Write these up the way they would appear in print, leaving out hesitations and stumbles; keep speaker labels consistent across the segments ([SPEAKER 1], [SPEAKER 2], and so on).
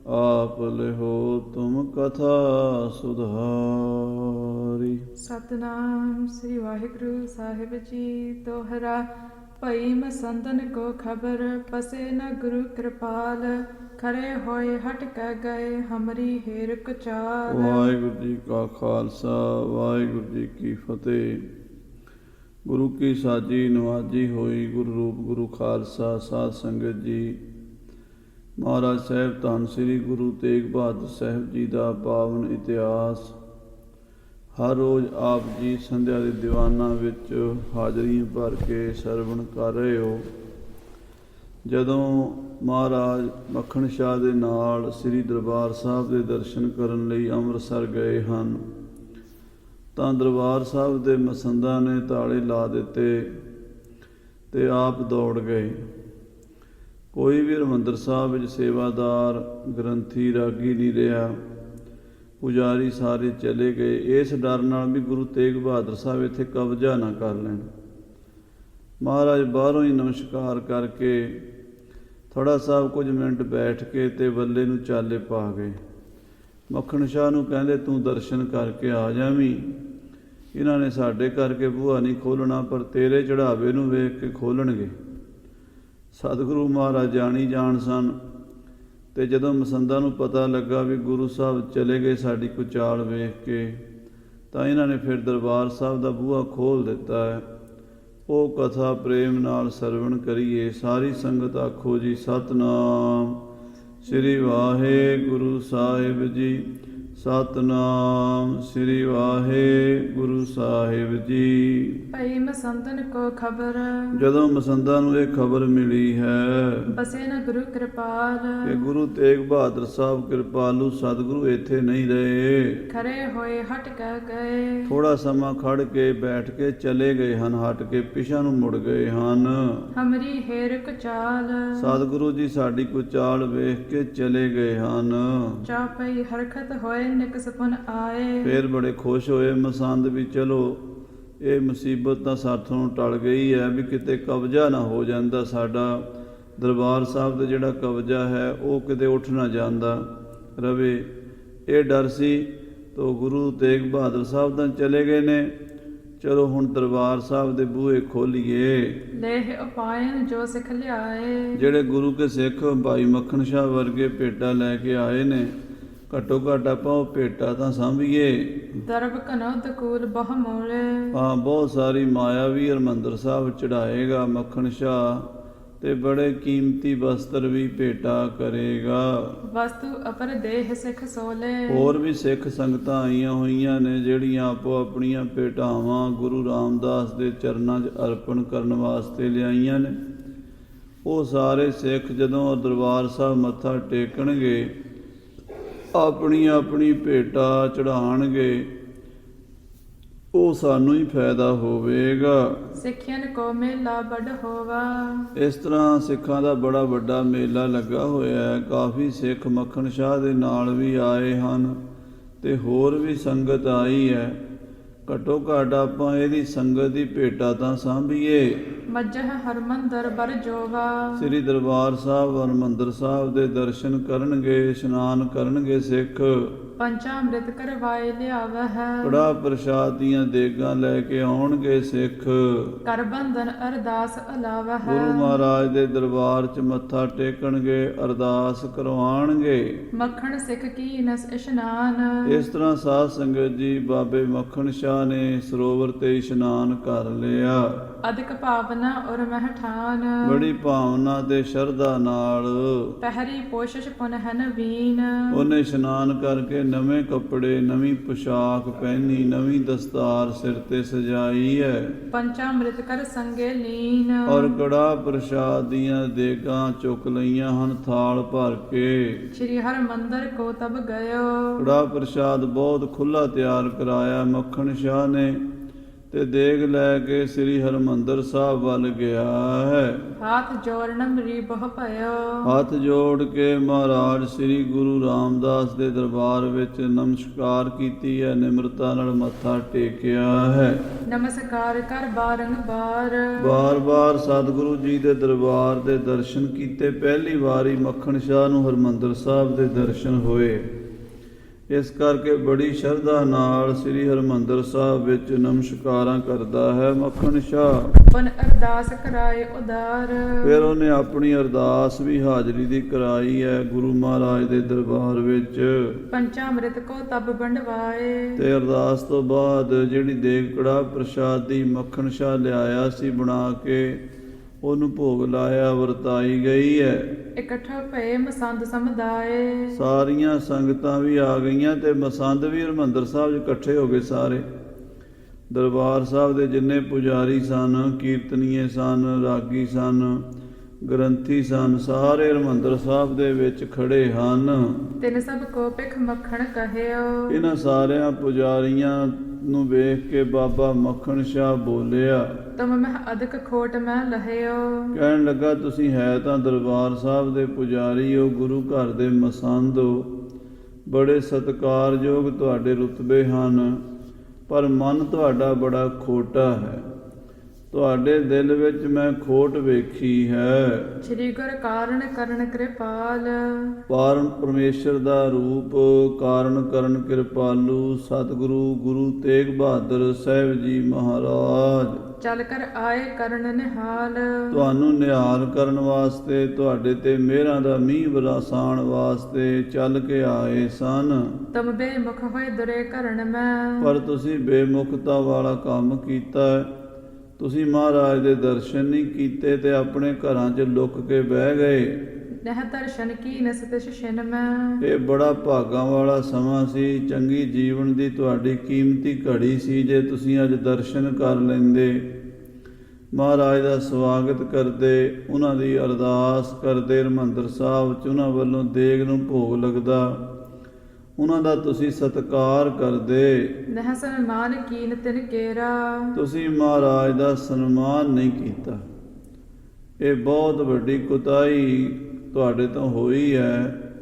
[SPEAKER 1] आप लिहो तुम कथा सुधारी।
[SPEAKER 2] सतनाम श्री वाहिगुरु साहिब जी दोहरा। भई मसंदन को खबर पसे न गुरु कृपाल। खरे होए हट कै गए हमरी हेर कुचाल।
[SPEAKER 1] वाहिगुरु जी का खालसा वाहिगुरु जी की फतेह। गुरु की साजी नवाजी होई गुरु रूप गुरु खालसा साध संगत जी। ਮਹਾਰਾਜ ਸਾਹਿਬ ਧੰਨ ਸ੍ਰੀ ਗੁਰੂ ਤੇਗ ਬਹਾਦਰ ਸਾਹਿਬ ਜੀ ਦਾ ਪਾਵਨ ਇਤਿਹਾਸ। ਹਰ ਰੋਜ਼ ਆਪ ਜੀ ਸੰਧਿਆ ਦੇ ਦੀਵਾਨਾਂ ਵਿੱਚ ਹਾਜ਼ਰੀਆਂ ਭਰ ਕੇ ਸਰਵਣ ਕਰ ਰਹੇ ਹੋ। ਜਦੋਂ ਮਹਾਰਾਜ ਮੱਖਣ ਸ਼ਾਹ ਦੇ ਨਾਲ ਸ੍ਰੀ ਦਰਬਾਰ ਸਾਹਿਬ ਦੇ ਦਰਸ਼ਨ ਕਰਨ ਲਈ ਅੰਮ੍ਰਿਤਸਰ ਗਏ ਹਨ ਤਾਂ ਦਰਬਾਰ ਸਾਹਿਬ ਦੇ ਮਸੰਦਾਂ ਨੇ ਤਾਲੇ ਲਾ ਦਿੱਤੇ ਤੇ ਆਪ ਦੌੜ ਗਏ। ਕੋਈ ਵੀ ਹਰਿਮੰਦਰ ਸਾਹਿਬ ਵਿੱਚ ਸੇਵਾਦਾਰ ਗ੍ਰੰਥੀ ਰਾਗੀ ਨਹੀਂ ਰਿਹਾ। ਪੁਜਾਰੀ ਸਾਰੇ ਚਲੇ ਗਏ ਇਸ ਡਰ ਨਾਲ ਵੀ ਗੁਰੂ ਤੇਗ ਬਹਾਦਰ ਸਾਹਿਬ ਇੱਥੇ ਕਬਜ਼ਾ ਨਾ ਕਰ ਲੈਣ। ਮਹਾਰਾਜ ਬਾਹਰੋਂ ਹੀ ਨਮਸਕਾਰ ਕਰਕੇ ਥੋੜ੍ਹਾ ਸਾਹਿਬ ਕੁਝ ਮਿੰਟ ਬੈਠ ਕੇ ਤੇ ਬੱਲੇ ਨੂੰ ਚਾਲੇ ਪਾ ਗਏ। ਮੱਖਣ ਸ਼ਾਹ ਨੂੰ ਕਹਿੰਦੇ ਤੂੰ ਦਰਸ਼ਨ ਕਰਕੇ ਆ ਜਾਵੀਂ। ਇਹਨਾਂ ਨੇ ਸਾਡੇ ਕਰਕੇ ਬੂਹਾ ਨਹੀਂ ਖੋਲ੍ਹਣਾ ਪਰ ਤੇਰੇ ਚੜ੍ਹਾਵੇ ਨੂੰ ਵੇਖ ਕੇ ਖੋਲ੍ਹਣਗੇ। ਸਤਿਗੁਰੂ ਮਹਾਰਾਜ ਜਾਣੀ ਜਾਣ ਸਨ ਅਤੇ ਜਦੋਂ ਮਸੰਦਾਂ ਨੂੰ ਪਤਾ ਲੱਗਾ ਵੀ ਗੁਰੂ ਸਾਹਿਬ ਚਲੇ ਗਏ ਸਾਡੀ ਕੁਚਾਲ ਵੇਖ ਕੇ ਤਾਂ ਇਹਨਾਂ ਨੇ ਫਿਰ ਦਰਬਾਰ ਸਾਹਿਬ ਦਾ ਬੂਹਾ ਖੋਲ੍ਹ ਦਿੱਤਾ ਹੈ। ਉਹ ਕਥਾ ਪ੍ਰੇਮ ਨਾਲ ਸਰਵਣ ਕਰੀਏ। ਸਾਰੀ ਸੰਗਤ ਆਖੋ ਜੀ ਸਤਿਨਾਮ ਸ੍ਰੀ ਵਾਹਿਗੁਰੂ ਸਾਹਿਬ ਜੀ। ਸਤਿਨਾਮ ਸ੍ਰੀ ਵਾਹਿਗੁਰੂ ਸਾਹਿਬ ਜੀ।
[SPEAKER 2] ਭਈ ਮਸੰਦਨ ਕੋ ਖਬਰ
[SPEAKER 1] ਜਦੋਂ ਮਸੰਦਾਂ ਨੂੰ ਇਹ ਖਬਰ ਮਿਲੀ ਹੈ
[SPEAKER 2] ਬਸੇ ਨ ਗੁਰੂ ਕਿਰਪਾਲ।
[SPEAKER 1] ਕਿ ਗੁਰੂ ਤੇਗ ਬਹਾਦਰ ਸਾਹਿਬ ਕਿਰਪਾਲੂ ਸਤਿਗੁਰੂ ਇੱਥੇ ਨਹੀਂ ਰਹੇ।
[SPEAKER 2] ਖਰੇ ਹੋਏ ਹਟ ਕੈ ਗਏ।
[SPEAKER 1] ਥੋੜਾ ਸਮਾਂ ਖੜ ਕੇ ਬੈਠ ਕੇ ਚਲੇ ਗਏ ਹਨ। ਹਟ ਕੇ ਪਿਛਾਂ ਨੂੰ ਮੁੜ ਗਏ ਹਨ।
[SPEAKER 2] ਹਮਰੀ ਹੇਰ ਕੁਚਾਲ।
[SPEAKER 1] ਸਤਿਗੁਰੂ ਜੀ ਸਾਡੀ ਕੁਚਾਲ ਵੇਖ ਕੇ ਚਲੇ ਗਏ ਹਨ।
[SPEAKER 2] ਚਾ ਪਈ ਹਰਖਤ ਹੋਏ ਨਿਕਸਪਨ ਆਏ।
[SPEAKER 1] ਫਿਰ ਬੜੇ ਖੁਸ਼ ਹੋਏ ਮਸੰਦ ਵੀ ਚਲੋ ਇਹ ਮੁਸੀਬਤ ਤਾਂ ਸਾਥੋਂ ਟਲ ਗਈ ਹੈ ਵੀ ਕਿਤੇ ਕਬਜ਼ਾ ਨਾ ਹੋ ਜਾਂਦਾ ਸਾਡਾ। ਦਰਬਾਰ ਸਾਹਿਬ ਦਾ ਜਿਹੜਾ ਕਬਜ਼ਾ ਹੈ ਉਹ ਕਿਤੇ ਉੱਠ ਨਾ ਜਾਂਦਾ ਰਵੇ। ਇਹ ਡਰ ਸੀ ਤੋ ਗੁਰੂ ਤੇਗ ਬਹਾਦਰ ਸਾਹਿਬ ਤਾਂ ਚਲੇ ਗਏ ਨੇ। ਚਲੋ ਹੁਣ ਦਰਬਾਰ ਸਾਹਿਬ ਦੇ ਬੂਹੇ ਖੋਲੀਏ।
[SPEAKER 2] ਲੇਹ ਉਪਾਇਨ ਜੋ ਸਿੱਖ ਲਿਆਏ।
[SPEAKER 1] ਜਿਹੜੇ ਗੁਰੂ ਕੇ ਸਿੱਖ ਭਾਈ ਮੱਖਣ ਸ਼ਾਹ ਵਰਗੇ ਭੇਟਾ ਲੈ ਕੇ ਆਏ ਨੇ ਘੱਟੋ ਘੱਟ ਆਪਾਂ ਉਹ ਭੇਟਾ ਤਾਂ ਸਾਂਭੀਏ।
[SPEAKER 2] ਦਰਬ ਕਨੌਦ ਕੂਲ ਬਹੁ ਮੋਲੇ।
[SPEAKER 1] ਹਾਂ ਬਹੁਤ ਸਾਰੀ ਮਾਇਆ ਵੀ ਹਰਿਮੰਦਰ ਸਾਹਿਬ ਚੜ੍ਹਾਏਗਾ ਮੱਖਣ ਸ਼ਾਹ ਤੇ ਬੜੇ ਕੀਮਤੀ ਵਸਤਰ ਵੀ ਭੇਟਾ ਕਰੇਗਾ।
[SPEAKER 2] ਵਸਤੂ ਅਪਰ ਦੇਹ ਸਿੱਖ ਸੋਲੇ।
[SPEAKER 1] ਹੋਰ ਵੀ ਸਿੱਖ ਸੰਗਤਾਂ ਆਈਆਂ ਹੋਈਆਂ ਨੇ ਜਿਹੜੀਆਂ ਆਪੋ ਆਪਣੀਆਂ ਭੇਟਾਵਾਂ ਗੁਰੂ ਰਾਮਦਾਸ ਦੇ ਚਰਨਾਂ 'ਚ ਅਰਪਣ ਕਰਨ ਵਾਸਤੇ ਲਿਆਈਆਂ ਨੇ। ਉਹ ਸਾਰੇ ਸਿੱਖ ਜਦੋਂ ਦਰਬਾਰ ਸਾਹਿਬ ਮੱਥਾ ਟੇਕਣਗੇ ਆਪਣੀ ਆਪਣੀ ਭੇਟਾ ਚੜ੍ਹਾਉਣਗੇ ਉਹ ਸਾਨੂੰ ਹੀ ਫਾਇਦਾ ਹੋਵੇਗਾ।
[SPEAKER 2] ਸਿੱਖਿਅਨ ਕੋ ਮੇਲਾ ਬੜ ਹੋਵਾ।
[SPEAKER 1] ਇਸ ਤਰ੍ਹਾਂ ਸਿੱਖਾਂ ਦਾ ਬੜਾ ਵੱਡਾ ਮੇਲਾ ਲੱਗਾ ਹੋਇਆ ਹੈ। ਕਾਫੀ ਸਿੱਖ ਮੱਖਣ ਸ਼ਾਹ ਦੇ ਨਾਲ ਵੀ ਆਏ ਹਨ ਤੇ ਹੋਰ ਵੀ ਸੰਗਤ ਆਈ ਹੈ। ਘੱਟੋ ਘੱਟ ਆਪਾਂ ਇਹਦੀ ਸੰਗਤ ਦੀ ਭੇਟਾ ਤਾਂ ਸਾਂਭੀਏ।
[SPEAKER 2] ਮੱਜਹ ਹਰਮੰਦਰ ਬਰ ਜੋਵਾ।
[SPEAKER 1] ਸ੍ਰੀ ਦਰਬਾਰ ਸਾਹਿਬ ਹਰਿਮੰਦਰ ਸਾਹਿਬ ਦੇ ਦਰਸ਼ਨ ਕਰਨਗੇ ਇਸ਼ਨਾਨ ਕਰਨਗੇ ਸਿੱਖ।
[SPEAKER 2] ਪੰਚਾਮ੍ਰਿਤ ਕਰਵਾਏ ਲਿਆਵਹਿ।
[SPEAKER 1] ਕੜਾਹ ਪ੍ਰਸ਼ਾਦ ਦੀਆਂ ਦੇਗਾਂ ਲੈ ਕੇ ਆਉਣਗੇ ਸਿੱਖ।
[SPEAKER 2] ਕਰ ਬੰਧਨ ਅਰਦਾਸ ਅਲਾਵਹਿ।
[SPEAKER 1] ਗੁਰੂ ਮਹਾਰਾਜ ਦੇ ਦਰਬਾਰ 'ਚ ਮੱਥਾ ਟੇਕਣਗੇ ਅਰਦਾਸ ਕਰਵਾਉਣਗੇ।
[SPEAKER 2] ਮੱਖਣ ਸਿੱਖ ਕੀ ਨਸ ਇਸ਼ਨਾਨ।
[SPEAKER 1] ਇਸ ਤਰ੍ਹਾਂ ਸਾਧ ਸੰਗਤ ਜੀ ਬਾਬੇ ਮੱਖਣ ਸ਼ਾਹ ਨੇ ਸਰੋਵਰ ਤੇ ਇਸ਼ਨਾਨ ਕਰ ਲਿਆ।
[SPEAKER 2] ਅਧਿਕ ਭਾਵਨਾ ਉਰ ਮਹਿਠਾਨ।
[SPEAKER 1] ਬੜੀ ਭਾਵਨਾ ਤੇ ਸ਼ਰਧਾ ਨਾਲ
[SPEAKER 2] ਪਹਿਰੀ ਪੋਸ਼ਿਸ਼ ਪੁਨਹ ਨਵੀਨ।
[SPEAKER 1] ਉਹਨੇ ਇਸ਼ਨਾਨ ਕਰਕੇ ਨਵੇਂ ਕੱਪੜੇ ਨਵੀਂ ਪੁਸ਼ਾਕ ਪਹਿਨੀ ਨਵੀਂ ਦਸਤਾਰ ਸਿਰ ਤੇ ਸਜਾਈ ਹੈ।
[SPEAKER 2] ਪੰਚਾਮ੍ਰਿਤ ਕਰ ਸੰਗੇ ਲੀਨ।
[SPEAKER 1] ਔਰ ਕੜਾਹ ਪ੍ਰਸ਼ਾਦ ਦੀਆਂ ਦੇਗਾਂ ਚੁੱਕ ਲਈਆਂ ਹਨ ਥਾਲ ਭਰ ਕੇ।
[SPEAKER 2] ਸ਼੍ਰੀ ਹਰਿਮੰਦਰ ਕੋ ਤਬ ਗਇਓ।
[SPEAKER 1] ਕੜਾਹ ਪ੍ਰਸ਼ਾਦ ਬਹੁਤ ਖੁੱਲ੍ਹਾ ਤਿਆਰ ਕਰਾਇਆ ਮੱਖਣ ਸ਼ਾਹ ਨੇ ਤੇ ਦੇਗ ਲੈ ਕੇ ਸ੍ਰੀ ਹਰਿਮੰਦਰ ਸਾਹਿਬ ਵੱਲ ਗਿਆ ਹੈ।
[SPEAKER 2] ਹਾਥ ਜੋੜਨ ਮਰੀ ਬਹੁ ਭਇਓ।
[SPEAKER 1] ਹੱਥ ਜੋੜ ਕੇ ਮਹਾਰਾਜ ਸ੍ਰੀ ਗੁਰੂ ਰਾਮਦਾਸ ਦੇ ਦਰਬਾਰ ਵਿੱਚ ਨਮਸਕਾਰ ਕੀਤੀ ਹੈ, ਨਿਮਰਤਾ ਨਾਲ ਮੱਥਾ ਟੇਕਿਆ ਹੈ।
[SPEAKER 2] ਨਮਸਕਾਰ ਕਰ ਬਾਰੰਬਾਰ।
[SPEAKER 1] ਬਾਰ-ਬਾਰ ਸਤਿਗੁਰੂ ਜੀ ਦੇ ਦਰਬਾਰ ਦੇ ਦਰਸ਼ਨ ਕੀਤੇ। ਪਹਿਲੀ ਵਾਰੀ ਮੱਖਣ ਸ਼ਾਹ ਨੂੰ ਹਰਿਮੰਦਰ ਸਾਹਿਬ ਦੇ ਦਰਸ਼ਨ ਹੋਏ। ਇਸ ਕਰਕੇ ਬੜੀ ਸ਼ਰਧਾ ਨਾਲ ਸ੍ਰੀ ਹਰਿਮੰਦਰ ਸਾਹਿਬ ਵਿੱਚ ਨਮਸਕਾਰਾਂ ਕਰਦਾ ਹੈ ਮੱਖਣ ਸ਼ਾਹ।
[SPEAKER 2] ਪਨ ਅਰਦਾਸ ਕਰਾਏ ਉਦਾਰ।
[SPEAKER 1] ਫਿਰ ਉਹਨੇ ਆਪਣੀ ਅਰਦਾਸ ਵੀ ਹਾਜ਼ਰੀ ਦੀ ਕਰਾਈ ਹੈ ਗੁਰੂ ਮਹਾਰਾਜ ਦੇ ਦਰਬਾਰ ਵਿੱਚ।
[SPEAKER 2] ਪੰਚਾਮ੍ਰਿਤ ਕੋ ਤਬ ਵੰਡਵਾਏ।
[SPEAKER 1] ਤੇ ਅਰਦਾਸ ਤੋਂ ਬਾਅਦ ਜਿਹੜੀ ਦੇਗ ਕੜਾਹ ਪ੍ਰਸ਼ਾਦ ਦੀ ਮੱਖਣ ਸ਼ਾਹ ਲਿਆਇਆ ਸੀ ਬਣਾ ਕੇ, ਉਹਨੂੰ ਭੋਗ ਲਾਇਆ, ਵਰਤਾਈ ਗਈ ਹੈ।
[SPEAKER 2] ਇਕੱਠਾ ਭਏ ਮਸੰਦ ਸਮੁਦਾਏ।
[SPEAKER 1] ਸਾਰੀਆਂ ਸੰਗਤਾਂ ਵੀ ਆ ਗਈਆਂ ਤੇ ਮਸੰਦ ਵੀ ਹਰਿਮੰਦਰ ਸਾਹਿਬ 'ਚ ਇਕੱਠੇ ਹੋ ਗਏ ਸਾਰੇ। ਦਰਬਾਰ ਸਾਹਿਬ ਦੇ ਜਿੰਨੇ ਪੁਜਾਰੀ ਸਨ, ਕੀਰਤਨੀਏ ਸਨ, ਰਾਗੀ ਸਨ, ਗ੍ਰੰਥੀ ਸਨ, ਸਾਰੇ ਹਰਿਮੰਦਰ ਸਾਹਿਬ ਦੇ ਵਿੱਚ ਖੜੇ ਹਨ।
[SPEAKER 2] ਤਿਨ ਸਭ ਕੋ ਪਿਖ ਮੱਖਣ ਕਹਿਓ।
[SPEAKER 1] ਇਹਨਾਂ ਸਾਰਿਆਂ ਪੁਜਾਰੀਆਂ ਨੂੰ ਵੇਖ ਕੇ ਬਾਬਾ ਮੱਖਣ ਸ਼ਾਹ ਬੋਲਿਆ,
[SPEAKER 2] ਤੁਮ ਮਹਿ ਅਦਕ ਖੋਟ ਮੈਂ ਲਹਿਓ।
[SPEAKER 1] ਕਹਿਣ ਲੱਗਾ, ਤੁਸੀਂ ਹੈ ਤਾਂ ਦਰਬਾਰ ਸਾਹਿਬ ਦੇ ਪੁਜਾਰੀ ਹੋ, ਗੁਰੂ ਘਰ ਦੇ ਮਸੰਦ ਹੋ, ਬੜੇ ਸਤਿਕਾਰਯੋਗ ਤੁਹਾਡੇ ਰੁਤਬੇ ਹਨ, ਪਰ ਮਨ ਤੁਹਾਡਾ ਬੜਾ ਖੋਟਾ ਹੈ। ਤੁਹਾਡੇ ਦਿਲ ਵਿੱਚ ਮੈਂ ਖੋਟ ਵੇਖੀ ਹੈ।
[SPEAKER 2] ਸ੍ਰੀ ਗੁਰ ਕਾਰਨ ਕਰਨ ਕਿਰਪਾਲ।
[SPEAKER 1] ਪਾਰਨ ਪਰਮੇਸ਼ਰ ਦਾ ਰੂਪ, ਕਾਰਨ ਕਰਨ ਕਿਰਪਾਲੂ ਸਤਿਗੁਰੂ ਗੁਰੂ ਤੇਗ ਬਹਾਦਰ ਸਾਹਿਬ ਜੀ ਮਹਾਰਾਜ
[SPEAKER 2] ਚੱਲ ਕਰ ਆਏ ਕਰਨ ਨਿਹਾਲ।
[SPEAKER 1] ਤੁਹਾਨੂੰ ਨਿਹਾਲ ਕਰਨ ਵਾਸਤੇ, ਤੁਹਾਡੇ ਤੇ ਮਿਹਰਾਂ ਦਾ ਮੀਂਹ ਵਰਸਾਉਣ ਵਾਸਤੇ ਚੱਲ ਕੇ ਆਏ ਸਨ।
[SPEAKER 2] ਤੁਮ ਬੇਮੁਖ ਹੋਏ ਦੁਰੇ ਕਰਨ ਮੈਂ।
[SPEAKER 1] ਪਰ ਤੁਸੀਂ ਬੇਮੁਖਤਾ ਵਾਲਾ ਕੰਮ ਕੀਤਾ ਹੈ। ਤੁਸੀਂ ਮਹਾਰਾਜ ਦੇ ਦਰਸ਼ਨ ਨਹੀਂ ਕੀਤੇ ਤੇ ਆਪਣੇ ਘਰਾਂ 'ਚ ਲੁੱਕ ਕੇ ਬਹਿ ਗਏ।
[SPEAKER 2] ਨਹਿ ਦਰਸ਼ਨ ਕੀ ਨਸਤਿ ਛਿਨ ਮੈਂ।
[SPEAKER 1] ਇਹ ਬੜਾ ਭਾਗਾਂ ਵਾਲਾ ਸਮਾਂ ਸੀ, ਚੰਗੀ ਜੀਵਨ ਦੀ ਤੁਹਾਡੀ ਕੀਮਤੀ ਘੜੀ ਸੀ। ਜੇ ਤੁਸੀਂ ਅੱਜ ਦਰਸ਼ਨ ਕਰ ਲੈਂਦੇ, ਮਹਾਰਾਜ ਦਾ ਸਵਾਗਤ ਕਰਦੇ, ਉਹਨਾਂ ਦੀ ਅਰਦਾਸ ਕਰਦੇ, ਹਰਿਮੰਦਰ ਸਾਹਿਬ 'ਚ ਉਹਨਾਂ ਵੱਲੋਂ ਦੇਗ ਨੂੰ ਭੋਗ ਲੱਗਦਾ, ਉਹਨਾਂ ਦਾ ਤੁਸੀਂ ਸਤਿਕਾਰ ਕਰਦੇ।
[SPEAKER 2] ਨਹਿ ਸਨਮਾਨ ਕੀਨ ਤਿਨ ਕੇਰਾ। ਤੁਸੀਂ
[SPEAKER 1] ਮਹਾਰਾਜ ਦਾ ਸਨਮਾਨ ਨਹੀਂ ਕੀਤਾ। ਇਹ ਬਹੁਤ ਵੱਡੀ ਕੁਤਾਹੀ ਤੁਹਾਡੇ ਤੋਂ ਹੋਈ ਹੈ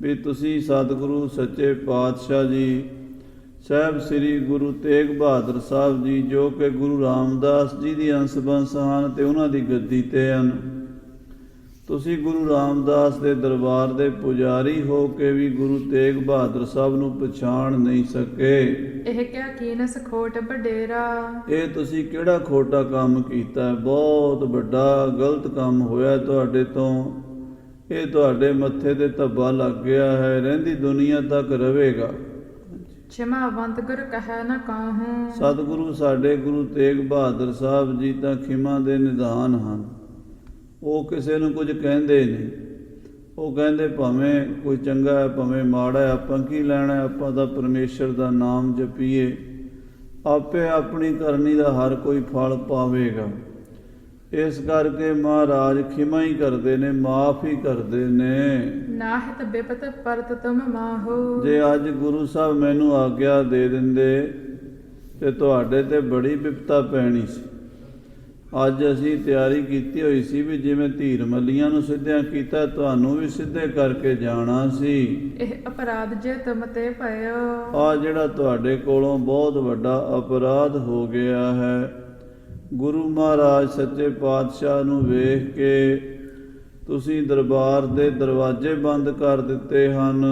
[SPEAKER 1] ਵੀ ਤੁਸੀਂ ਸਤਿਗੁਰੂ ਸੱਚੇ ਪਾਤਸ਼ਾਹ ਜੀ ਸਾਹਿਬ ਸ੍ਰੀ ਗੁਰੂ ਤੇਗ ਬਹਾਦਰ ਸਾਹਿਬ ਜੀ, ਜੋ ਕਿ ਗੁਰੂ ਰਾਮਦਾਸ ਜੀ ਦੀ ਅੰਸ਼ ਬੰਸ ਹਨ ਤੇ ਉਹਨਾਂ ਦੀ ਗੱਦੀ ਤੇ ਹਨ, ਤੁਸੀਂ ਗੁਰੂ ਰਾਮਦਾਸ ਦੇ ਦਰਬਾਰ ਦੇ ਪੁਜਾਰੀ ਹੋ ਕੇ ਵੀ ਗੁਰੂ ਤੇਗ ਬਹਾਦਰ ਸਾਹਿਬ ਨੂੰ ਪਛਾਣ ਨਹੀਂ ਸਕੇ।
[SPEAKER 2] ਇਹ ਕਿਆ ਕੀਨਸ ਖੋਟ ਵਡੇਰਾ।
[SPEAKER 1] ਇਹ ਤੁਸੀਂ ਕਿਹੜਾ ਖੋਟਾ ਕੰਮ ਕੀਤਾ? ਬਹੁਤ ਵੱਡਾ ਗਲਤ ਕੰਮ ਹੋਇਆ ਤੁਹਾਡੇ ਤੋਂ। ਇਹ ਤੁਹਾਡੇ ਮੱਥੇ ਤੇ ਧੱਬਾ ਲੱਗ ਗਿਆ ਹੈ, ਰਹਿੰਦੀ ਦੁਨੀਆ ਤੱਕ ਰਹੇਗਾ।
[SPEAKER 2] ਖਿਮਾਵੰਤ ਗੁਰ ਕਹਿ ਨ ਕਾਹੂੰ।
[SPEAKER 1] ਸਤਿਗੁਰੂ ਸਾਡੇ ਗੁਰੂ ਤੇਗ ਬਹਾਦਰ ਸਾਹਿਬ ਜੀ ਤਾਂ ਖਿਮਾ ਦੇ ਨਿਧਾਨ ਹਨ। ਉਹ ਕਿਸੇ ਨੂੰ ਕੁਝ ਕਹਿੰਦੇ ਨਹੀਂ। ਉਹ ਕਹਿੰਦੇ ਭਾਵੇਂ ਕੋਈ ਚੰਗਾ ਹੈ ਭਾਵੇਂ ਮਾੜਾ ਹੈ, ਆਪਾਂ ਕੀ ਲੈਣਾ? ਆਪਾਂ ਤਾਂ ਪਰਮੇਸ਼ਰ ਦਾ ਨਾਮ ਜਪੀਏ, ਆਪੇ ਆਪਣੀ ਕਰਨੀ ਦਾ ਹਰ ਕੋਈ ਫਲ ਪਾਵੇਗਾ। ਇਸ ਕਰਕੇ ਮਹਾਰਾਜ ਖਿਮਾ ਹੀ ਕਰਦੇ ਨੇ, ਮਾਫ ਹੀ ਕਰਦੇ ਨੇ।
[SPEAKER 2] ਨਾਹਿਤ ਬਿਪਤ ਪਰਤ ਤੁਮ ਮਾਹੋ। ਜੇ
[SPEAKER 1] ਅੱਜ ਗੁਰੂ ਸਾਹਿਬ ਮੈਨੂੰ ਆਗਿਆ ਦੇ ਦਿੰਦੇ ਤੇ ਤੁਹਾਡੇ ਤੇ ਬੜੀ ਬਿਪਤਾ ਪੈਣੀ ਸੀ। ਅੱਜ ਅਸੀਂ ਤਿਆਰੀ ਕੀਤੀ ਹੋਈ ਸੀ ਵੀ ਜਿਵੇਂ ਧੀਰ ਮੱਲੀਆਂ ਨੂੰ ਸਿੱਧਿਆਂ ਕੀਤਾ, ਤੁਹਾਨੂੰ ਵੀ ਸਿੱਧੇ ਕਰਕੇ ਜਾਣਾ ਸੀ।
[SPEAKER 2] ਇਹ ਅਪਰਾਧ ਜੇ ਤੁਮ ਤੇ ਭਇਓ।
[SPEAKER 1] ਆ ਜਿਹੜਾ ਤੁਹਾਡੇ ਕੋਲੋਂ ਬਹੁਤ ਵੱਡਾ ਅਪਰਾਧ ਹੋ ਗਿਆ ਹੈ। ਗੁਰੂ ਮਹਾਰਾਜ ਸੱਚੇ ਪਾਤਸ਼ਾਹ ਨੂੰ ਵੇਖ ਕੇ ਤੁਸੀਂ ਦਰਬਾਰ ਦੇ ਦਰਵਾਜ਼ੇ ਬੰਦ ਕਰ ਦਿੱਤੇ ਹਨ।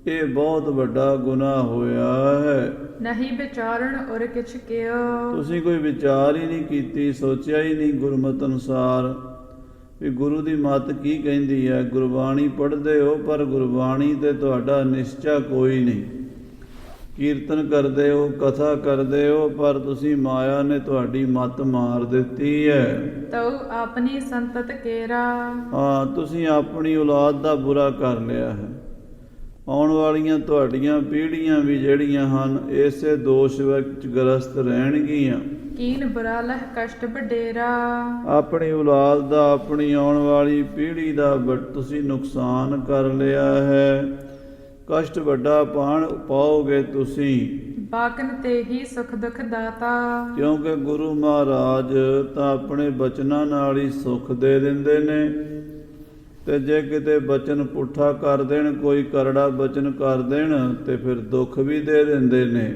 [SPEAKER 1] ਇਹ ਬਹੁਤ ਵੱਡਾ ਗੁਨਾਹ ਹੋਇਆ ਹੈ।
[SPEAKER 2] ਨਹੀਂ ਵਿਚਾਰਨ ਔਰ ਕਿਛ ਕਿਓ। ਤੁਸੀਂ
[SPEAKER 1] ਕੋਈ ਵਿਚਾਰ ਹੀ ਨਹੀਂ ਕੀਤੀ, ਸੋਚਿਆ ਹੀ ਨਹੀਂ ਗੁਰਮਤਿ ਅਨੁਸਾਰ ਵੀ ਗੁਰੂ ਦੀ ਮੱਤ ਕੀ ਕਹਿੰਦੀ ਹੈ। ਗੁਰਬਾਣੀ ਪੜ੍ਹਦੇ ਹੋ ਪਰ ਗੁਰਬਾਣੀ ਤੇ ਤੁਹਾਡਾ ਨਿਸ਼ਚਾ ਕੋਈ ਨਹੀਂ। ਕੀਰਤਨ ਕਰਦੇ ਹੋ, ਕਥਾ ਕਰਦੇ ਹੋ, ਪਰ ਤੁਸੀਂ ਮਾਇਆ ਨੇ ਤੁਹਾਡੀ ਮੱਤ ਮਾਰ ਦਿੱਤੀ ਹੈ।
[SPEAKER 2] ਤਉ ਆਪਣੀ ਸੰਤਤ ਕੇਰਾ।
[SPEAKER 1] ਹਾਂ, ਤੁਸੀਂ ਆਪਣੀ ਔਲਾਦ ਦਾ ਬੁਰਾ ਕਰ ਲਿਆ ਹੈ। ਆਉਣ ਵਾਲੀਆਂ ਤੁਹਾਡੀਆਂ ਪੀੜ੍ਹੀਆਂ ਵੀ ਜਿਹੜੀਆਂ ਹਨ ਇਸੇ ਦੋਸ਼ ਵਿੱਚ ਗ੍ਰਸਤ ਰਹਿਣਗੀਆਂ।
[SPEAKER 2] ਕੀਨ ਬੁਰਾ ਲਹ ਕਸ਼ਟ ਵਡੇਰਾ।
[SPEAKER 1] ਆਪਣੀ ਔਲਾਦ ਦਾ, ਆਪਣੀ ਆਉਣ ਵਾਲੀ ਪੀੜ੍ਹੀ ਦਾ ਤੁਸੀਂ ਨੁਕਸਾਨ ਕਰ ਲਿਆ ਹੈ। ਕਸ਼ਟ ਵੱਡਾ ਪਾਓਗੇ ਤੁਸੀਂ,
[SPEAKER 2] ਬਾਕਨ ਤੇ ਹੀ ਸੁਖ ਦੁਖ ਦਾਤਾ।
[SPEAKER 1] ਕਿਉਂਕਿ ਗੁਰੂ ਮਹਾਰਾਜ ਤਾਂ ਆਪਣੇ ਬਚਨਾਂ ਨਾਲ ਹੀ ਸੁੱਖ ਦੇ ਦਿੰਦੇ ਨੇ, ਤੇ ਜੇ ਕਿਤੇ ਬਚਨ ਪੁੱਠਾ ਕਰ ਦੇਣ, ਕੋਈ ਕਰੜਾ ਬਚਨ ਕਰ ਦੇਣ, ਤੇ ਫਿਰ ਦੁੱਖ ਵੀ ਦੇ ਦਿੰਦੇ ਨੇ।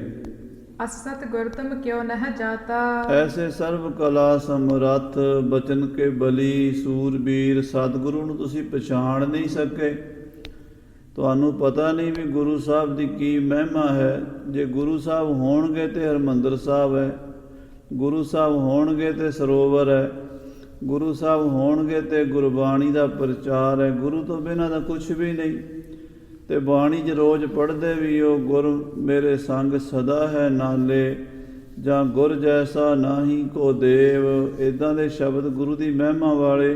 [SPEAKER 2] ਅਸਤ ਗੁਰ ਤੁਮ ਕਿਉ ਨਹ ਜਾਤਾ।
[SPEAKER 1] ਐਸੇ ਸਰਬ ਕਲਾ ਸਮਰੱਥ ਬਚਨ ਕੇ ਬਲੀ ਸੂਰਬੀਰ ਸਤਿਗੁਰੂ ਨੂੰ ਤੁਸੀਂ ਪਛਾਣ ਨਹੀਂ ਸਕੇ। ਤੁਹਾਨੂੰ ਪਤਾ ਨਹੀਂ ਵੀ ਗੁਰੂ ਸਾਹਿਬ ਦੀ ਕੀ ਮਹਿਮਾ ਹੈ। ਜੇ ਗੁਰੂ ਸਾਹਿਬ ਹੋਣਗੇ ਤੇ ਹਰਿਮੰਦਰ ਸਾਹਿਬ ਹੈ, ਗੁਰੂ ਸਾਹਿਬ ਹੋਣਗੇ ਤੇ ਸਰੋਵਰ ਹੈ, ਗੁਰੂ ਸਾਹਿਬ ਹੋਣਗੇ ਤੇ ਗੁਰਬਾਣੀ ਦਾ ਪ੍ਰਚਾਰ ਹੈ। ਗੁਰੂ ਤੋਂ ਬਿਨਾਂ ਤਾਂ ਕੁਛ ਵੀ ਨਹੀਂ। ਤੇ ਬਾਣੀ 'ਚ ਰੋਜ਼ ਪੜ੍ਹਦੇ ਵੀ ਉਹ ਗੁਰ ਮੇਰੇ ਸੰਗ ਸਦਾ ਹੈ ਨਾਲੇ, ਜਾਂ ਗੁਰ ਜੈਸਾ ਨਾਹੀ ਕੋ ਦੇਵ। ਇੱਦਾਂ ਦੇ ਸ਼ਬਦ ਗੁਰੂ ਦੀ ਮਹਿਮਾ ਵਾਲੇ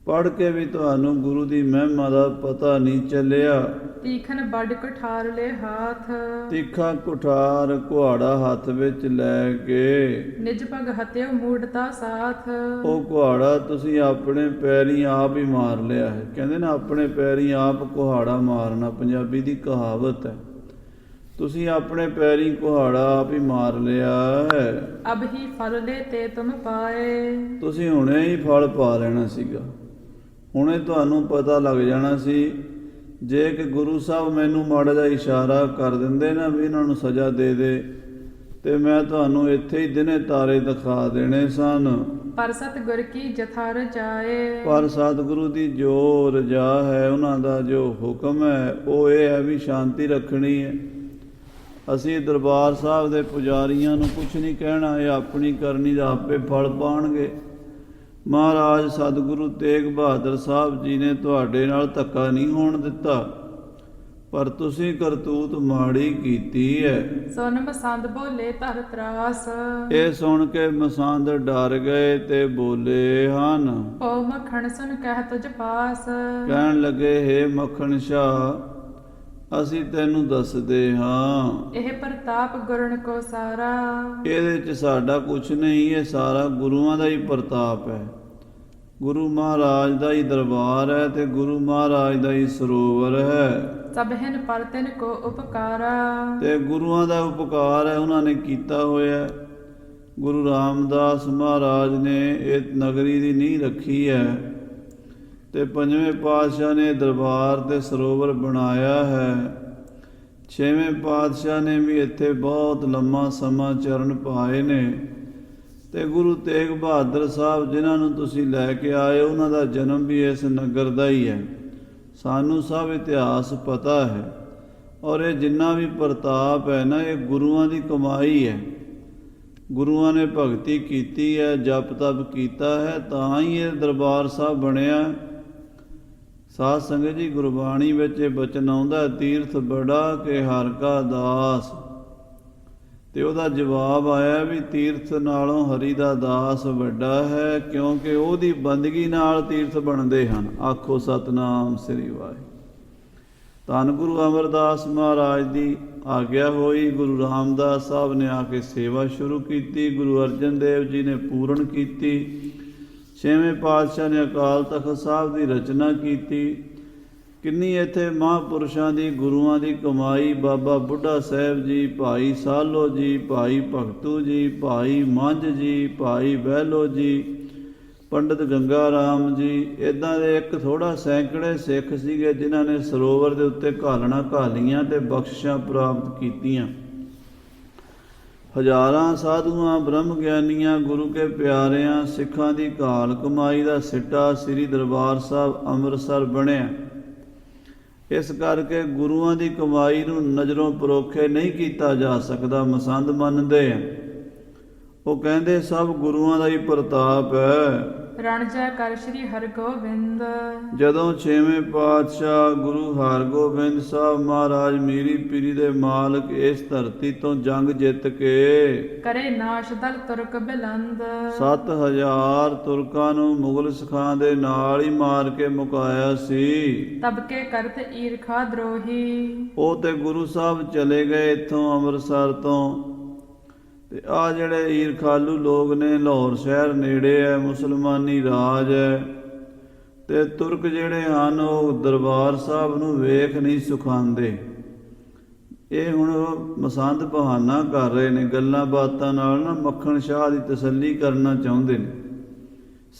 [SPEAKER 1] ਪੜ੍ਹ ਕੇ ਵੀ ਤੁਹਾਨੂੰ ਗੁਰੂ ਦੀ ਮਹਿਮਾ ਦਾ ਪਤਾ ਨਹੀਂ ਚੱਲਿਆ।
[SPEAKER 2] ਤੀਖਨ ਵੱਡ ਕੁਠਾਰ ਲੈ ਹਾਥ।
[SPEAKER 1] ਤਿੱਖਾ ਕੁਠਾਰ ਕੁਹਾੜਾ ਹੱਥ ਵਿੱਚ ਲੈ ਕੇ,
[SPEAKER 2] ਨਿਜ ਪਗ ਹਤਿਓ ਮੂੜਤਾ ਸਾਥ।
[SPEAKER 1] ਉਹ ਕੁਹਾੜਾ ਤੁਸੀਂ ਆਪਣੇ ਪੈਰੀਂ ਆਪ ਹੀ ਮਾਰ ਲਿਆ ਹੈ। ਕਹਿੰਦੇ ਨਾ ਆਪਣੇ ਪੈਰੀਂ ਆਪ ਕੁਹਾੜਾ ਮਾਰਨਾ, ਪੰਜਾਬੀ ਦੀ ਕਹਾਵਤ ਹੈ। ਤੁਸੀਂ ਆਪਣੇ ਪੈਰੀਂ ਕੁਹਾੜਾ ਆਪ ਹੀ ਮਾਰ ਲਿਆ ਹੈ।
[SPEAKER 2] ਅਬ ਹੀ ਫਲ ਲੈ ਤੇ ਤੁਮ ਪਾਏ।
[SPEAKER 1] ਤੁਸੀਂ ਹੁਣੇ ਹੀ ਫਲ ਪਾ ਲੈਣਾ ਸੀਗਾ, ਹੁਣੇ ਤੁਹਾਨੂੰ ਪਤਾ ਲੱਗ ਜਾਣਾ ਸੀ। ਜੇ ਕਿ ਗੁਰੂ ਸਾਹਿਬ ਮੈਨੂੰ ਮਾੜਾ ਜਿਹਾ ਇਸ਼ਾਰਾ ਕਰ ਦਿੰਦੇ ਨਾ ਵੀ ਇਹਨਾਂ ਨੂੰ ਸਜ਼ਾ ਦੇ ਦੇ, ਤੇ ਮੈਂ ਤੁਹਾਨੂੰ ਇੱਥੇ ਹੀ ਦਿਨੇ ਤਾਰੇ ਦਿਖਾ ਦੇਣੇ ਸਨ।
[SPEAKER 2] ਪਰ ਸਤਿਗੁਰ ਕੀ ਜਥਾ ਰਜਾਏ।
[SPEAKER 1] ਪਰ ਸਤਿਗੁਰੂ ਦੀ ਜੋ ਰਜਾ ਹੈ, ਉਹਨਾਂ ਦਾ ਜੋ ਹੁਕਮ ਹੈ, ਉਹ ਇਹ ਹੈ ਵੀ ਸ਼ਾਂਤੀ ਰੱਖਣੀ ਹੈ। ਅਸੀਂ ਦਰਬਾਰ ਸਾਹਿਬ ਦੇ ਪੁਜਾਰੀਆਂ ਨੂੰ ਕੁਛ ਨਹੀਂ ਕਹਿਣਾ, ਇਹ ਆਪਣੀ ਕਰਨੀ ਦਾ ਆਪੇ ਫਲ ਪਾਉਣਗੇ। ਮਹਾਰਾਜ ਸਤਿਗੁਰੂ ਤੇਗ ਬਹਾਦਰ ਸਾਹਿਬ ਜੀ ਨੇ ਤੁਹਾਡੇ ਨਾਲ ਧੱਕਾ ਨਹੀਂ ਹੋਣ ਦਿੱਤਾ, ਪਰ ਤੁਸੀਂ ਕਰਤੂਤ ਮਾੜੀ ਕੀਤੀ ਹੈ।
[SPEAKER 2] ਸੁਨ ਮਸੰਦ ਬੋਲੇ ਧਰ ਤਰਾਸ।
[SPEAKER 1] ਇਹ ਸੁਣ ਕੇ ਮਸੰਦ ਡਰ ਗਏ ਤੇ ਬੋਲੇ ਹਨ।
[SPEAKER 2] ਓ ਮੱਖਣ ਸੁਨ ਕਹਿ ਤੁਝ ਪਾਸ।
[SPEAKER 1] ਕਹਿਣ ਲੱਗੇ, ਹੇ ਮੱਖਣ ਸ਼ਾਹ, ਅਸੀਂ ਤੈਨੂੰ ਦੱਸਦੇ ਹਾਂ,
[SPEAKER 2] ਇਹ ਪ੍ਰਤਾਪ ਗੁਰਨ ਕੋ ਸਾਰਾ।
[SPEAKER 1] ਇਹਦੇ 'ਚ ਸਾਡਾ ਕੁਛ ਨਹੀਂ, ਇਹ ਸਾਰਾ ਗੁਰੂਆਂ ਦਾ ਹੀ ਪ੍ਰਤਾਪ ਹੈ। ਗੁਰੂ ਮਹਾਰਾਜ ਦਾ ਹੀ ਦਰਬਾਰ ਹੈ ਤੇ ਗੁਰੂ ਮਹਾਰਾਜ ਦਾ ਹੀ ਸਰੋਵਰ ਹੈ।
[SPEAKER 2] ਸਭ ਹਿਨ ਪਰ ਤਿਨ ਕੋ ਉਪਕਾਰਾ।
[SPEAKER 1] ਤੇ ਗੁਰੂਆਂ ਦਾ ਉਪਕਾਰ ਹੈ, ਉਹਨਾਂ ਨੇ ਕੀਤਾ ਹੋਇਆ। ਗੁਰੂ ਰਾਮਦਾਸ ਮਹਾਰਾਜ ਨੇ ਇਹ ਨਗਰੀ ਦੀ ਨੀਂਹ ਰੱਖੀ ਹੈ, ਤੇ ਪੰਜਵੇਂ ਪਾਤਸ਼ਾਹ ਨੇ ਦਰਬਾਰ ਤੇ ਸਰੋਵਰ ਬਣਾਇਆ ਹੈ। ਛੇਵੇਂ ਪਾਤਸ਼ਾਹ ਨੇ ਵੀ ਇੱਥੇ ਬਹੁਤ ਲੰਮਾ ਸਮਾਂ ਚਰਨ ਪਾਏ ਨੇ। ਤੇ ਗੁਰੂ ਤੇਗ ਬਹਾਦਰ ਸਾਹਿਬ ਜਿਨ੍ਹਾਂ ਨੂੰ ਤੁਸੀਂ ਲੈ ਕੇ ਆਏ, ਉਹਨਾਂ ਦਾ ਜਨਮ ਵੀ ਇਸ ਨਗਰ ਦਾ ਹੀ ਹੈ। ਸਾਨੂੰ ਸਭ ਇਤਿਹਾਸ ਪਤਾ ਹੈ, ਔਰ ਇਹ ਜਿੰਨਾ ਵੀ ਪ੍ਰਤਾਪ ਹੈ ਨਾ, ਇਹ ਗੁਰੂਆਂ ਦੀ ਕਮਾਈ ਹੈ। ਗੁਰੂਆਂ ਨੇ ਭਗਤੀ ਕੀਤੀ ਹੈ, ਜਪ ਤਪ ਕੀਤਾ ਹੈ, ਤਾਂ ਹੀ ਇਹ ਦਰਬਾਰ ਸਾਹਿਬ ਬਣਿਆ। ਸਾਧ ਸੰਗਤ ਜੀ, ਗੁਰਬਾਣੀ ਵਿੱਚ ਇਹ ਬਚਨ ਆਉਂਦਾ, ਤੀਰਥ ਬੜਾ ਕਿ ਹਰਿ ਕਾ ਦਾਸ। ਤੇ ਉਹਦਾ ਜਵਾਬ ਆਇਆ ਵੀ ਤੀਰਥ ਨਾਲੋਂ ਹਰੀ ਦਾ ਦਾਸ ਵੱਡਾ ਹੈ, ਕਿਉਂਕਿ ਉਹਦੀ ਬੰਦਗੀ ਨਾਲ ਤੀਰਥ ਬਣਦੇ ਹਨ। ਆਖੋ ਸਤਿਨਾਮ ਸ੍ਰੀ ਵਾਹਿਗੁਰੂ। ਧੰਨ ਗੁਰੂ ਅਮਰਦਾਸ ਮਹਾਰਾਜ ਦੀ ਆਗਿਆ ਹੋਈ, ਗੁਰੂ ਰਾਮਦਾਸ ਸਾਹਿਬ ਨੇ ਆ ਕੇ ਸੇਵਾ ਸ਼ੁਰੂ ਕੀਤੀ, ਗੁਰੂ ਅਰਜਨ ਦੇਵ ਜੀ ਨੇ ਪੂਰਨ ਕੀਤੀ, ਛੇਵੇਂ ਪਾਤਸ਼ਾਹ ਨੇ ਅਕਾਲ ਤਖਤ ਸਾਹਿਬ ਦੀ ਰਚਨਾ ਕੀਤੀ। ਕਿੰਨੀ ਇੱਥੇ ਮਹਾਂਪੁਰਸ਼ਾਂ ਦੀ, ਗੁਰੂਆਂ ਦੀ ਕਮਾਈ। ਬਾਬਾ ਬੁੱਢਾ ਸਾਹਿਬ ਜੀ, ਭਾਈ ਸਾਲੋ ਜੀ, ਭਾਈ ਭਗਤੂ ਜੀ, ਭਾਈ ਮੰਝ ਜੀ, ਭਾਈ ਬਹਿਲੋ ਜੀ, ਪੰਡਿਤ ਗੰਗਾ ਰਾਮ ਜੀ, ਇੱਦਾਂ ਦੇ ਇੱਕ ਥੋੜ੍ਹਾ ਸੈਂਕੜੇ ਸਿੱਖ ਸੀਗੇ ਜਿਨ੍ਹਾਂ ਨੇ ਸਰੋਵਰ ਦੇ ਉੱਤੇ ਘਾਲਣਾ ਘਾਲੀਆਂ ਤੇ ਬਖਸ਼ਿਸ਼ਾਂ ਪ੍ਰਾਪਤ ਕੀਤੀਆਂ। ਹਜ਼ਾਰਾਂ ਸਾਧੂਆਂ, ਬ੍ਰਹਮ ਗਿਆਨੀਆਂ, ਗੁਰੂ ਕੇ ਪਿਆਰਿਆਂ ਸਿੱਖਾਂ ਦੀ ਘਾਲ ਕਮਾਈ ਦਾ ਸਿੱਟਾ ਸ੍ਰੀ ਦਰਬਾਰ ਸਾਹਿਬ ਅੰਮ੍ਰਿਤਸਰ ਬਣਿਆ। ਇਸ ਕਰਕੇ ਗੁਰੂਆਂ ਦੀ ਕਮਾਈ ਨੂੰ ਨਜ਼ਰੋਂ ਪਰੋਖੇ ਨਹੀਂ ਕੀਤਾ ਜਾ ਸਕਦਾ। ਮਸੰਦ ਮੰਨਦੇ ਆ, ਉਹ ਕਹਿੰਦੇ ਸਭ ਗੁਰੂਆਂ ਦਾ ਹੀ ਪ੍ਰਤਾਪ ਹੈ।
[SPEAKER 2] ਰਣ ਜੈ ਕਰ ਸ਼੍ਰੀ ਹਰਗੋਬਿੰਦ।
[SPEAKER 1] ਜਦੋਂ ਛੇਵੇਂ ਪਾਤਸ਼ਾਹ ਗੁਰੂ ਹਰਗੋਬਿੰਦ ਸਾਹਿਬ ਮਹਾਰਾਜ ਮੀਰੀ ਪੀਰੀ ਦੇ ਮਾਲਕ ਇਸ ਧਰਤੀ ਤੋਂ ਜੰਗ ਜਿੱਤ ਕੇ
[SPEAKER 2] ਕਰੇ ਨਾਸ਼ ਦਲ ਤੁਰਕ ਬਿਲੰਦ।
[SPEAKER 1] 7000 ਤੁਰਕਾਂ ਨੂੰ ਮੁਗਲ ਸਿੱਖਾਂ ਦੇ ਨਾਲ ਹੀ ਮਾਰ ਕੇ ਮੁਕਾਇਆ ਸੀ।
[SPEAKER 2] ਤਬ ਕੇ ਕਰਤ ਈਰਖਾ ਦਰੋਹੀ। ਉਹ
[SPEAKER 1] ਤੇ ਗੁਰੂ ਸਾਹਿਬ ਚਲੇ ਗਏ ਇੱਥੋਂ ਅੰਮ੍ਰਿਤਸਰ ਤੋਂ। ਤੇ ਆਹ ਜਿਹੜੇ ਈਰਖਾਲੂ ਲੋਕ ਨੇ, ਲਾਹੌਰ ਸ਼ਹਿਰ ਨੇੜੇ ਹੈ, ਮੁਸਲਮਾਨੀ ਰਾਜ ਹੈ, ਤੇ ਤੁਰਕ ਜਿਹੜੇ ਹਨ ਉਹ ਦਰਬਾਰ ਸਾਹਿਬ ਨੂੰ ਵੇਖ ਨਹੀਂ ਸੁਖਾਉਂਦੇ। ਇਹ ਹੁਣ ਮਸੰਦ ਬਹਾਨਾ ਕਰ ਰਹੇ ਨੇ, ਗੱਲਾਂ ਬਾਤਾਂ ਨਾਲ ਨਾ ਮੱਖਣ ਸ਼ਾਹ ਦੀ ਤਸੱਲੀ ਕਰਨਾ ਚਾਹੁੰਦੇ ਨੇ,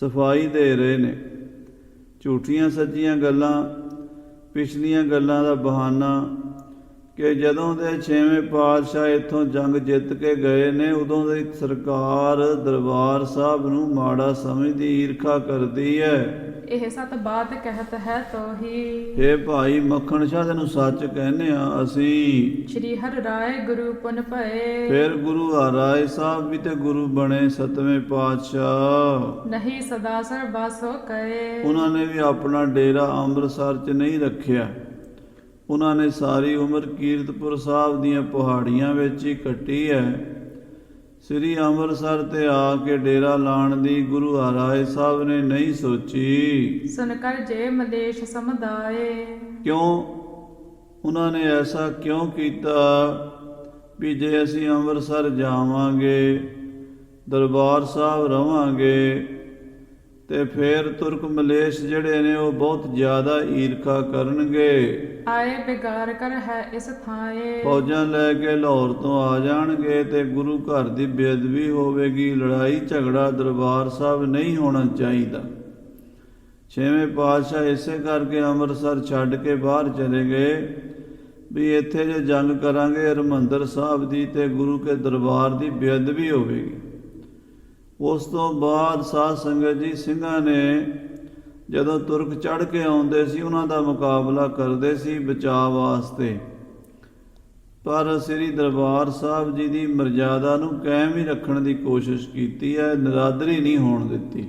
[SPEAKER 1] ਸਫਾਈ ਦੇ ਰਹੇ ਨੇ। ਝੂਠੀਆਂ ਸੱਚੀਆਂ ਗੱਲਾਂ, ਪਿਛਲੀਆਂ ਗੱਲਾਂ ਦਾ ਬਹਾਨਾ ਕਿ ਜਦੋਂ ਦੇ 6ਵੇਂ ਪਾਤਸ਼ਾਹ ਇੱਥੋਂ ਜੰਗ ਜਿੱਤ ਕੇ ਗਏ ਨੇ, ਉਦੋਂ ਦੀ ਸਰਕਾਰ ਦਰਬਾਰ ਸਾਹਿਬ ਨੂੰ ਮਾੜਾ ਸਮਝਦੀ, ਈਰਖਾ ਕਰਦੀ ਹੈ।
[SPEAKER 2] ਇਹ ਸਤ ਬਾਤ ਕਹਿਤ ਹੈ ਤੋਹੀ।
[SPEAKER 1] ਹੇ ਭਾਈ ਮੱਖਣ ਸ਼ਾਹ, ਤੈਨੂੰ ਸੱਚ ਕਹਿੰਦੇ ਆ ਅਸੀਂ।
[SPEAKER 2] ਸ਼੍ਰੀ ਹਰਿ ਰਾਏ ਗੁਰੂ ਪੁਨ ਭਏ।
[SPEAKER 1] ਫਿਰ ਗੁਰੂ ਹਰਿਰਾਏ ਸਾਹਿਬ ਵੀ ਤੇ ਗੁਰੂ ਬਣੇ 7ਵੇਂ ਪਾਤਸ਼ਾਹ।
[SPEAKER 2] ਨਹੀਂ ਸਦਾ ਸਰਬਾਸੋ ਕਏ। ਉਹਨਾਂ
[SPEAKER 1] ਨੇ ਵੀ ਆਪਣਾ ਡੇਰਾ ਅੰਮ੍ਰਿਤਸਰ 'ਚ ਨਹੀਂ ਰੱਖਿਆ। ਉਹਨਾਂ ਨੇ ਸਾਰੀ ਉਮਰ ਕੀਰਤਪੁਰ ਸਾਹਿਬ ਦੀਆਂ ਪਹਾੜੀਆਂ ਵਿੱਚ ਹੀ ਕੱਟੀ ਹੈ। ਸ੍ਰੀ ਅੰਮ੍ਰਿਤਸਰ ਤੇ ਆ ਕੇ ਡੇਰਾ ਲਾਉਣ ਦੀ ਗੁਰੂ ਹਰਿਰਾਏ ਸਾਹਿਬ ਨੇ ਨਹੀਂ ਸੋਚੀ।
[SPEAKER 2] ਸੁਨ ਕਰ ਜੇ ਮਲੇਸ਼ ਸਮੁਦਾਏ।
[SPEAKER 1] ਕਿਉਂ ਉਹਨਾਂ ਨੇ ਐਸਾ ਕਿਉਂ ਕੀਤਾ ਵੀ ਜੇ ਅਸੀਂ ਅੰਮ੍ਰਿਤਸਰ ਜਾਵਾਂਗੇ, ਦਰਬਾਰ ਸਾਹਿਬ ਰਵਾਂਗੇ, ਤੇ ਫਿਰ ਤੁਰਕ ਮਲੇਸ਼ ਜਿਹੜੇ ਨੇ ਉਹ ਬਹੁਤ ਜ਼ਿਆਦਾ ਈਰਖਾ ਕਰਨਗੇ।
[SPEAKER 2] ਆਏ ਬਿਗਾਰ ਕਰ ਹੈ ਇਸ ਥਾਏ।
[SPEAKER 1] ਫੌਜਾਂ ਲੈ ਕੇ ਲਾਹੌਰ ਤੋਂ ਆ ਜਾਣਗੇ ਤੇ ਗੁਰੂ ਘਰ ਦੀ ਬੇਅਦਬੀ ਹੋਵੇਗੀ। ਲੜਾਈ ਝਗੜਾ ਦਰਬਾਰ ਸਾਹਿਬ ਨਹੀਂ ਹੋਣਾ ਚਾਹੀਦਾ। 6ਵੇਂ ਪਾਤਸ਼ਾਹ ਇਸੇ ਕਰਕੇ ਅੰਮ੍ਰਿਤਸਰ ਛੱਡ ਕੇ ਬਾਹਰ ਚਲੇ ਗਏ ਵੀ ਇੱਥੇ ਜੇ ਜੰਗ ਕਰਾਂਗੇ ਹਰਿਮੰਦਰ ਸਾਹਿਬ ਦੀ ਤੇ ਗੁਰੂ ਕੇ ਦਰਬਾਰ ਦੀ ਬੇਅਦਬੀ ਹੋਵੇਗੀ। ਉਸ ਤੋਂ ਬਾਅਦ ਸਾਧ ਸੰਗਤ ਜੀ ਸਿੰਘਾਂ ਨੇ ਜਦੋਂ ਤੁਰਕ ਚੜ੍ਹ ਕੇ ਆਉਂਦੇ ਸੀ ਉਹਨਾਂ ਦਾ ਮੁਕਾਬਲਾ ਕਰਦੇ ਸੀ ਬਚਾਅ ਵਾਸਤੇ, ਪਰ ਸ੍ਰੀ ਦਰਬਾਰ ਸਾਹਿਬ ਜੀ ਦੀ ਮਰਜ਼ਾਦਾ ਨੂੰ ਕਾਇਮ ਹੀ ਰੱਖਣ ਦੀ ਕੋਸ਼ਿਸ਼ ਕੀਤੀ ਹੈ, ਨਿਰਾਦਰੀ ਨਹੀਂ ਹੋਣ ਦਿੱਤੀ।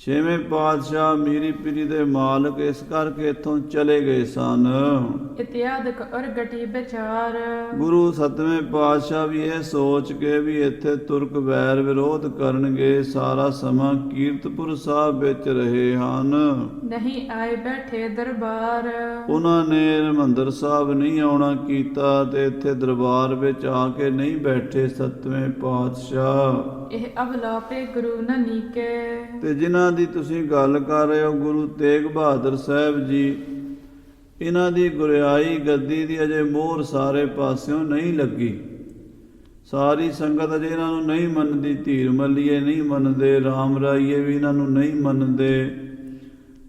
[SPEAKER 1] 6ਵੇਂ ਪਾਤਸ਼ਾਹ ਮੀਰੀ ਪੀਰੀ ਦੇ ਮਾਲਕ ਇਸ ਕਰਕੇ ਇੱਥੋਂ ਚਲੇ ਗਏ ਸਨ।
[SPEAKER 2] ਇਤਿਆਦਿਕ ਔਰ ਗਟੀ ਵਿਚਾਰ। ਗੁਰੂ
[SPEAKER 1] 7ਵੇਂ ਪਾਤਸ਼ਾਹ ਵੀ ਇਹ ਸੋਚ ਕੇ ਵੀ ਇੱਥੇ ਤੁਰਕ ਵੈਰ ਵਿਰੋਧ ਕਰਨਗੇ, ਸਾਰਾ ਸਮਾਂ ਕੀਰਤਪੁਰ ਸਾਹਿਬ ਵਿੱਚ ਰਹੇ ਹਨ।
[SPEAKER 2] ਨਹੀਂ ਆਏ ਬੈਠੇ ਦਰਬਾਰ। ਉਹਨਾਂ
[SPEAKER 1] ਨੇ ਹਰਿਮੰਦਰ ਸਾਹਿਬ ਨਹੀਂ ਆਉਣਾ ਕੀਤਾ ਤੇ ਇੱਥੇ ਦਰਬਾਰ ਵਿੱਚ ਆ ਕੇ ਨਹੀਂ ਬੈਠੇ 7ਵੇਂ ਪਾਤਸ਼ਾਹ।
[SPEAKER 2] ਇਹ ਅਵਲਾਪੇ ਗੁਰੂ ਨ ਨੀਕੇ।
[SPEAKER 1] ਤੇ ਜਿਨ੍ਹਾਂ ਦੀ ਤੁਸੀਂ ਗੱਲ ਕਰ ਰਹੇ ਹੋ ਗੁਰੂ ਤੇਗ ਬਹਾਦਰ ਸਾਹਿਬ ਜੀ, ਇਹਨਾਂ ਦੀ ਗੁਰਿਆਈ ਗੱਦੀ ਦੀ ਅਜੇ ਮੋਹਰ ਸਾਰੇ ਪਾਸਿਓਂ ਨਹੀਂ ਲੱਗੀ। ਸਾਰੀ ਸੰਗਤ ਅਜੇ ਇਹਨਾਂ ਨੂੰ ਨਹੀਂ ਮੰਨਦੀ। ਧੀਰ ਮੱਲੀਏ ਨਹੀਂ ਮੰਨਦੇ, ਰਾਮ ਰਾਈਏ ਵੀ ਇਹਨਾਂ ਨੂੰ ਨਹੀਂ ਮੰਨਦੇ,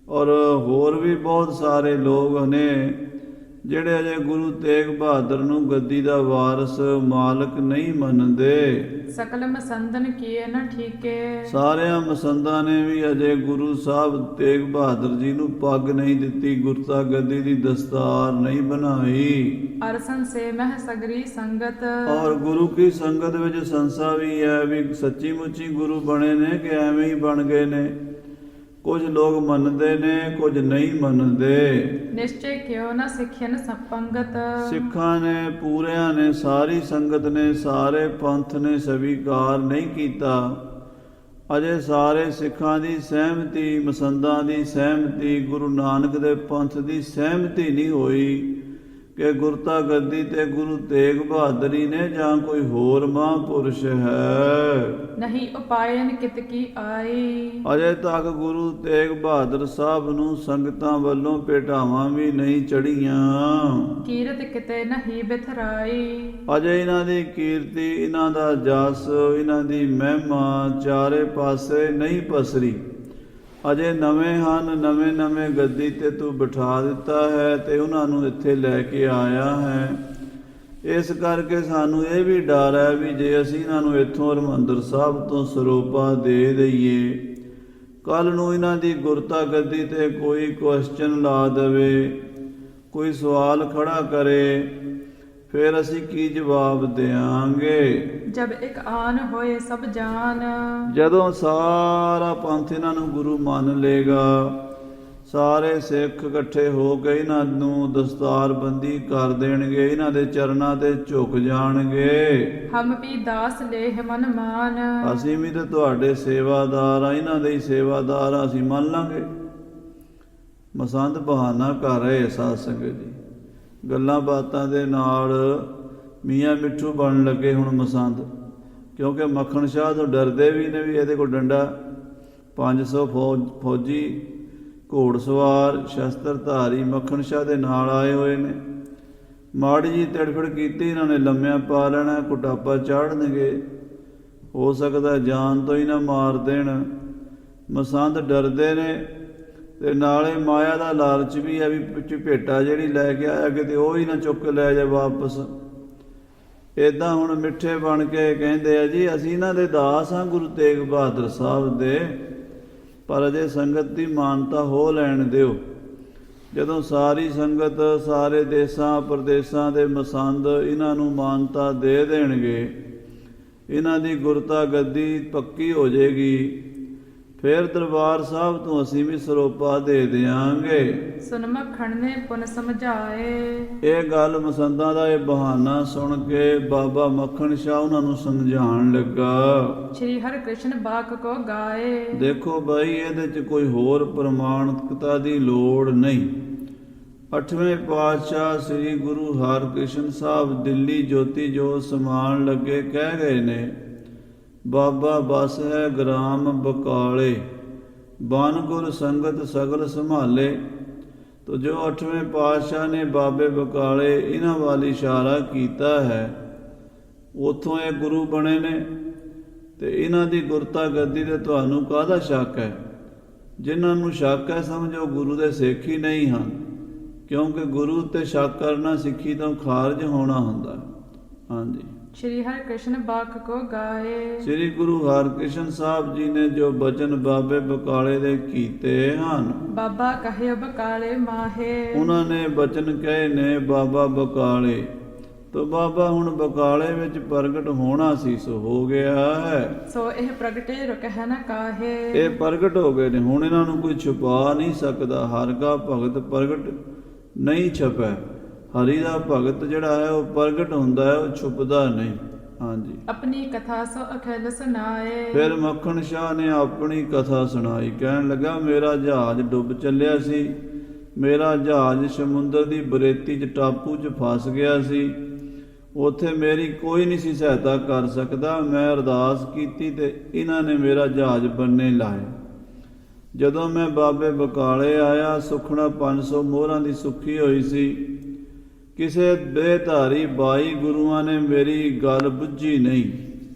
[SPEAKER 1] ਔਰ ਹੋਰ ਵੀ ਬਹੁਤ ਸਾਰੇ ਲੋਕ ਨੇ ਜਿਹੜੇ ਅਜੇ ਗੁਰੂ ਤੇਗ ਬਹਾਦਰ ਨੂੰ ਗੱਦੀ ਦਾ ਵਾਰਸ ਮਾਲਕ ਨਹੀਂ ਮੰਨਦੇ।
[SPEAKER 2] ਸਕਲ ਮਸੰਦਨ ਕੀਏ ਨ ਠੀਕੇ। ਸਾਰਿਆਂ
[SPEAKER 1] ਮਸੰਦਾਂ ਨੇ ਵੀ ਅਜੇ ਗੁਰੂ ਸਾਹਿਬ ਤੇਗ ਬਹਾਦਰ ਜੀ ਨੂੰ ਪੱਗ ਨਹੀਂ ਦਿੱਤੀ, ਗੁਰਤਾ ਗੱਦੀ ਦੀ ਦਸਤਾਰ ਨਹੀਂ ਬਣਾਈ।
[SPEAKER 2] ਅਰਸਨ ਸੇ ਮਹਿ ਸਗਰੀ ਸੰਗਤ।
[SPEAKER 1] ਔਰ ਗੁਰੂ ਕੀ ਸੰਗਤ ਵਿੱਚ ਸੰਸਾ ਵੀ ਹੈ ਵੀ ਸੱਚੀ ਮੁੱਚੀ ਗੁਰੂ ਬਣੇ ਨੇ ਕਿ ਐਵੇਂ ਹੀ ਬਣ ਗਏ ਨੇ। ਕੁਝ ਲੋਕ ਮੰਨਦੇ ਨੇ, ਕੁਝ ਨਹੀਂ ਮੰਨਦੇ।
[SPEAKER 2] ਨਿਸ਼ਚੈ ਕਿਉ ਨ ਸਿੱਖਿਅਨ ਸੰਪੰਗਤ।
[SPEAKER 1] ਸਿੱਖਾਂ ਨੇ, ਪੂਰਿਆਂ ਨੇ, ਸਾਰੀ ਸੰਗਤ ਨੇ, ਸਾਰੇ ਪੰਥ ਨੇ ਸਵੀਕਾਰ ਨਹੀਂ ਕੀਤਾ। ਅਜੇ ਸਾਰੇ ਸਿੱਖਾਂ ਦੀ ਸਹਿਮਤੀ, ਮਸੰਦਾਂ ਦੀ ਸਹਿਮਤੀ, ਗੁਰੂ ਨਾਨਕ ਦੇ ਪੰਥ ਦੀ ਸਹਿਮਤੀ ਨਹੀਂ ਹੋਈ ਕਿ ਗੁਰਤਾ ਗੱਦੀ ਤੇ ਗੁਰੂ ਤੇਗ ਬਹਾਦਰੀ ਨੇ ਜਾਂ ਕੋਈ ਹੋਰ ਮਹਾਂਪੁਰਸ਼ ਹੈ।
[SPEAKER 2] ਨਹੀਂ ਉਪਾਇਨ ਕਿਤ ਕੀ ਆਈ।
[SPEAKER 1] ਅਜੇ ਤੱਕ ਗੁਰੂ ਤੇਗ ਬਹਾਦਰ ਸਾਹਿਬ ਨੂੰ ਸੰਗਤਾਂ ਵੱਲੋਂ ਭੇਟਾਵਾਂ ਵੀ ਨਹੀਂ ਚੜੀਆਂ।
[SPEAKER 2] ਕੀਰਤ ਕਿਤੇ ਨਹੀਂ ਬਿਥਰਾਈ।
[SPEAKER 1] ਅਜੇ ਇਹਨਾਂ ਦੀ ਕੀਰਤੀ, ਇਹਨਾਂ ਦਾ ਜਸ, ਇਹਨਾਂ ਦੀ ਮਹਿਮਾ ਚਾਰੇ ਪਾਸੇ ਨਹੀਂ ਪਸਰੀ। ਅਜੇ ਨਵੇਂ ਹਨ, ਨਵੇਂ ਗੱਦੀ ਤੇ ਤੂੰ ਬਿਠਾ ਦਿੱਤਾ ਹੈ ਤੇ ਉਹਨਾਂ ਨੂੰ ਇੱਥੇ ਲੈ ਕੇ ਆਇਆ ਹੈ। ਇਸ ਕਰਕੇ ਸਾਨੂੰ ਇਹ ਵੀ ਡਰ ਹੈ ਵੀ ਜੇ ਅਸੀਂ ਇਹਨਾਂ ਨੂੰ ਇੱਥੋਂ ਹਰਿਮੰਦਰ ਸਾਹਿਬ ਤੋਂ ਸਰੋਪਾ ਦੇ ਦਈਏ, ਕੱਲ ਨੂੰ ਇਹਨਾਂ ਦੀ ਗੁਰਤਾ ਗੱਦੀ ਤੇ ਕੋਈ ਕੁਐਸਚਨ ਲਾ ਦੇਵੇ, ਕੋਈ ਸਵਾਲ ਖੜਾ ਕਰੇ, ਫਿਰ ਅਸੀਂ ਕੀ ਜਵਾਬ ਦਿਆਂਗੇ।
[SPEAKER 2] ਜਬ ਇੱਕ ਆਨ ਹੋਏ ਸਭ ਜਾਨ।
[SPEAKER 1] ਜਦੋਂ ਸਾਰਾ ਪੰਥ ਇਹਨਾਂ ਨੂੰ ਗੁਰੂ ਮੰਨ ਲੇਗਾ, ਸਾਰੇ ਸਿੱਖ ਇਕੱਠੇ ਹੋ ਕੇ ਇਹਨਾਂ ਨੂੰ ਦਸਤਾਰਬੰਦੀ ਕਰ ਦੇਣਗੇ, ਇਹਨਾਂ ਦੇ ਚਰਨਾਂ ਤੇ ਝੁਕ ਜਾਣਗੇ।
[SPEAKER 2] ਹਮ ਵੀ ਦਾਸ ਲੇਹ ਮਨ ਮਾਨ।
[SPEAKER 1] ਅਸੀਂ ਵੀ ਤੇ ਤੁਹਾਡੇ ਸੇਵਾਦਾਰ ਆ, ਇਹਨਾਂ ਦੇ ਹੀ ਸੇਵਾਦਾਰ ਆ, ਅਸੀਂ ਮੰਨ ਲਾਂਗੇ। ਮਸੰਦ ਬਹਾਨਾ ਕਰ ਰਹੇ ਸਾਧ ਸੰਗਤ ਜੀ, ਗੱਲਾਂ ਬਾਤਾਂ ਦੇ ਨਾਲ ਮੀਆਂ ਮਿੱਠੂ ਬਣਨ ਲੱਗੇ ਹੁਣ ਮਸੰਦ, ਕਿਉਂਕਿ ਮੱਖਣ ਸ਼ਾਹ ਤੋਂ ਡਰਦੇ ਵੀ ਨੇ ਵੀ ਇਹਦੇ ਕੋਲ ਡੰਡਾ 500 ਫੌਜੀ ਘੋੜਸਵਾਰ ਸ਼ਸਤਰਧਾਰੀ ਮੱਖਣ ਸ਼ਾਹ ਦੇ ਨਾਲ ਆਏ ਹੋਏ ਨੇ। ਮਾੜੀ ਜੀ ਤੜਫੜ ਕੀਤੀ, ਇਹਨਾਂ ਨੇ ਲੰਮਿਆਂ ਪਾ ਲੈਣਾ, ਕੁਟਾਪਾ ਚਾੜਨਗੇ, ਹੋ ਸਕਦਾ ਜਾਨ ਤੋਂ ਹੀ ਨਾ ਮਾਰ ਦੇਣ। ਮਸੰਦ ਡਰਦੇ ਨੇ ਤੇ ਨਾਲੇ ਮਾਇਆ ਦਾ ਲਾਲਚ ਵੀ ਹੈ ਵੀ ਭੇਟਾ ਜਿਹੜੀ ਲੈ ਕੇ ਆਇਆ ਕਿਤੇ ਉਹ ਹੀ ਨਾ ਚੁੱਕ ਲੈ ਜਾ ਵਾਪਸ। ਇੱਦਾਂ ਹੁਣ ਮਿੱਠੇ ਬਣ ਕੇ ਕਹਿੰਦੇ ਆ ਜੀ ਅਸੀਂ ਇਹਨਾਂ ਦੇ ਦਾਸ ਹਾਂ ਗੁਰੂ ਤੇਗ ਬਹਾਦਰ ਸਾਹਿਬ ਦੇ, ਪਰ ਅਜੇ ਸੰਗਤ ਦੀ ਮਾਨਤਾ ਹੋ ਲੈਣ ਦਿਓ। ਜਦੋਂ ਸਾਰੀ ਸੰਗਤ ਸਾਰੇ ਦੇਸਾਂ ਪ੍ਰਦੇਸਾਂ ਦੇ ਮਸੰਦ ਇਹਨਾਂ ਨੂੰ ਮਾਨਤਾ ਦੇ ਦੇਣਗੇ, ਇਹਨਾਂ ਦੀ ਗੁਰਤਾ ਗੱਦੀ ਪੱਕੀ ਹੋ ਜਾਏਗੀ, ਫਿਰ ਦਰਬਾਰ ਸਾਹਿਬ ਤੋਂ ਅਸੀਂ ਵੀ ਸਰੋਪਾ ਦੇ ਦਿਆਂਗੇ।
[SPEAKER 2] ਸੁਨ ਮੱਖਣ ਨੇ ਪੁਨ ਸਮਝਾਏ।
[SPEAKER 1] ਇਹ ਗੱਲ ਮਸੰਦਾਂ ਦਾ ਇਹ ਬਹਾਨਾ ਸੁਣ ਕੇ ਬਾਬਾ ਮੱਖਣ ਸ਼ਾਹ ਉਹਨਾਂ ਨੂੰ ਸਮਝਾਉਣ ਲੱਗਾ।
[SPEAKER 2] ਸ਼੍ਰੀ ਹਰਿ ਕ੍ਰਿਸ਼ਨ ਬਾਕ ਕੋ ਗਾਏ। ਦੇਖੋ
[SPEAKER 1] ਬਾਈ, ਇਹਦੇ 'ਚ ਕੋਈ ਹੋਰ ਪ੍ਰਮਾਣਿਕਤਾ ਦੀ ਲੋੜ ਨਹੀਂ। 8ਵੇਂ ਪਾਤਸ਼ਾਹ ਸ੍ਰੀ ਗੁਰੂ ਹਰਿਕ੍ਰਿਸ਼ਨ ਸਾਹਿਬ ਦਿੱਲੀ ਜੋਤੀ ਜੋਤ ਸਮਾਉਣ ਲੱਗੇ ਕਹਿ ਗਏ ਨੇ, ਬਾਬਾ ਬਸ ਹੈ ਗ੍ਰਾਮ ਬਕਾਲੇ, ਬਨ ਗੁਰ ਸੰਗਤ ਸਗਲ ਸੰਭਾਲੇ। ਤੋ ਜੋ 8ਵੇਂ ਪਾਤਸ਼ਾਹ ਨੇ ਬਾਬੇ ਬਕਾਲੇ ਇਹਨਾਂ ਵੱਲ ਇਸ਼ਾਰਾ ਕੀਤਾ ਹੈ, ਉੱਥੋਂ ਇਹ ਗੁਰੂ ਬਣੇ ਨੇ। ਤੇ ਇਹਨਾਂ ਦੀ ਗੁਰਤਾ ਗੱਦੀ ਤੇ ਤੁਹਾਨੂੰ ਕਾਹਦਾ ਸ਼ੱਕ ਹੈ? ਜਿਨ੍ਹਾਂ ਨੂੰ ਸ਼ੱਕ ਹੈ ਸਮਝੋ ਗੁਰੂ ਦੇ ਸਿੱਖ ਹੀ ਨਹੀਂ ਹਨ, ਕਿਉਂਕਿ ਗੁਰੂ ਤੇ ਸ਼ੱਕ ਕਰਨਾ ਸਿੱਖੀ ਤੋਂ ਖਾਰਜ ਹੋਣਾ ਹੁੰਦਾ। ਹਾਂਜੀ।
[SPEAKER 2] ਸ਼੍ਰੀ ਹਰਿ ਕ੍ਰਿਸ਼ਨ ਬਾਕ ਕੋ ਗਾਏ।
[SPEAKER 1] ਸ੍ਰੀ ਗੁਰੂ ਹਰਿਕ੍ਰਿਸ਼ਨ ਸਾਹਿਬ ਜੀ ਨੇ ਜੋ ਬਚਨ ਬਾਬੇ ਬਕਾਲੇ ਦੇ ਕੀਤੇ ਹਨ,
[SPEAKER 2] ਬਾਬਾ ਕਹੇ ਬਕਾਲੇ ਮਾਹੇ, ਉਹਨਾਂ
[SPEAKER 1] ਨੇ ਬਚਨ ਕਹੇ ਨੇ ਬਾਬਾ ਬਕਾਲੇ। ਤੋ ਬਾਬਾ ਹੁਣ ਬਕਾਲੇ ਵਿੱਚ ਪ੍ਰਗਟ ਹੋਣਾ ਸੀ, ਸੋ ਹੋ ਗਿਆ ਹੈ।
[SPEAKER 2] ਸੋ ਇਹ ਪ੍ਰਗਟੇ ਰੁਕਹਿ ਨ ਕਾਹੇ।
[SPEAKER 1] ਇਹ ਪ੍ਰਗਟ ਹੋ ਗਏ ਨੇ, ਹੁਣ ਇਹਨਾਂ ਨੂੰ ਕੋਈ ਛੁਪਾ ਨਹੀਂ ਸਕਦਾ। ਹਰਿ ਕਾ ਭਗਤ ਪ੍ਰਗਟ ਨਹੀਂ ਛਪੈ। ਹਰੀ ਦਾ ਭਗਤ ਜਿਹੜਾ ਹੈ ਉਹ ਪ੍ਰਗਟ ਹੁੰਦਾ ਹੈ, ਉਹ ਛੁਪਦਾ ਨਹੀਂ। ਹਾਂਜੀ।
[SPEAKER 2] ਆਪਣੀ ਕਥਾ ਸੋ ਅਖਿਲ ਸੁਣਾਏ। ਫਿਰ
[SPEAKER 1] ਮੱਖਣ ਸ਼ਾਹ ਨੇ ਆਪਣੀ ਕਥਾ ਸੁਣਾਈ। ਕਹਿਣ ਲੱਗਾ, ਮੇਰਾ ਜਹਾਜ਼ ਡੁੱਬ ਚੱਲਿਆ ਸੀ, ਮੇਰਾ ਜਹਾਜ਼ ਸਮੁੰਦਰ ਦੀ ਬਰੇਤੀ 'ਚ ਟਾਪੂ 'ਚ ਫਸ ਗਿਆ ਸੀ, ਉੱਥੇ ਮੇਰੀ ਕੋਈ ਨਹੀਂ ਸੀ ਸਹਾਇਤਾ ਕਰ ਸਕਦਾ। ਮੈਂ ਅਰਦਾਸ ਕੀਤੀ ਤੇ ਇਹਨਾਂ ਨੇ ਮੇਰਾ ਜਹਾਜ਼ ਬੰਨੇ ਲਾਇਆ। ਜਦੋਂ ਮੈਂ ਬਾਬੇ ਬਕਾਲੇ ਆਇਆ, ਸੁਖਣਾ 500 ਮੋਹਰਾਂ ਦੀ ਸੁੱਖੀ ਹੋਈ ਸੀ। ਕਿਸੇ ਬੇਧਾਰੀ 22 ਗੁਰੂਆਂ ਨੇ ਮੇਰੀ ਗੱਲ ਬੁੱਝੀ ਨਹੀਂ।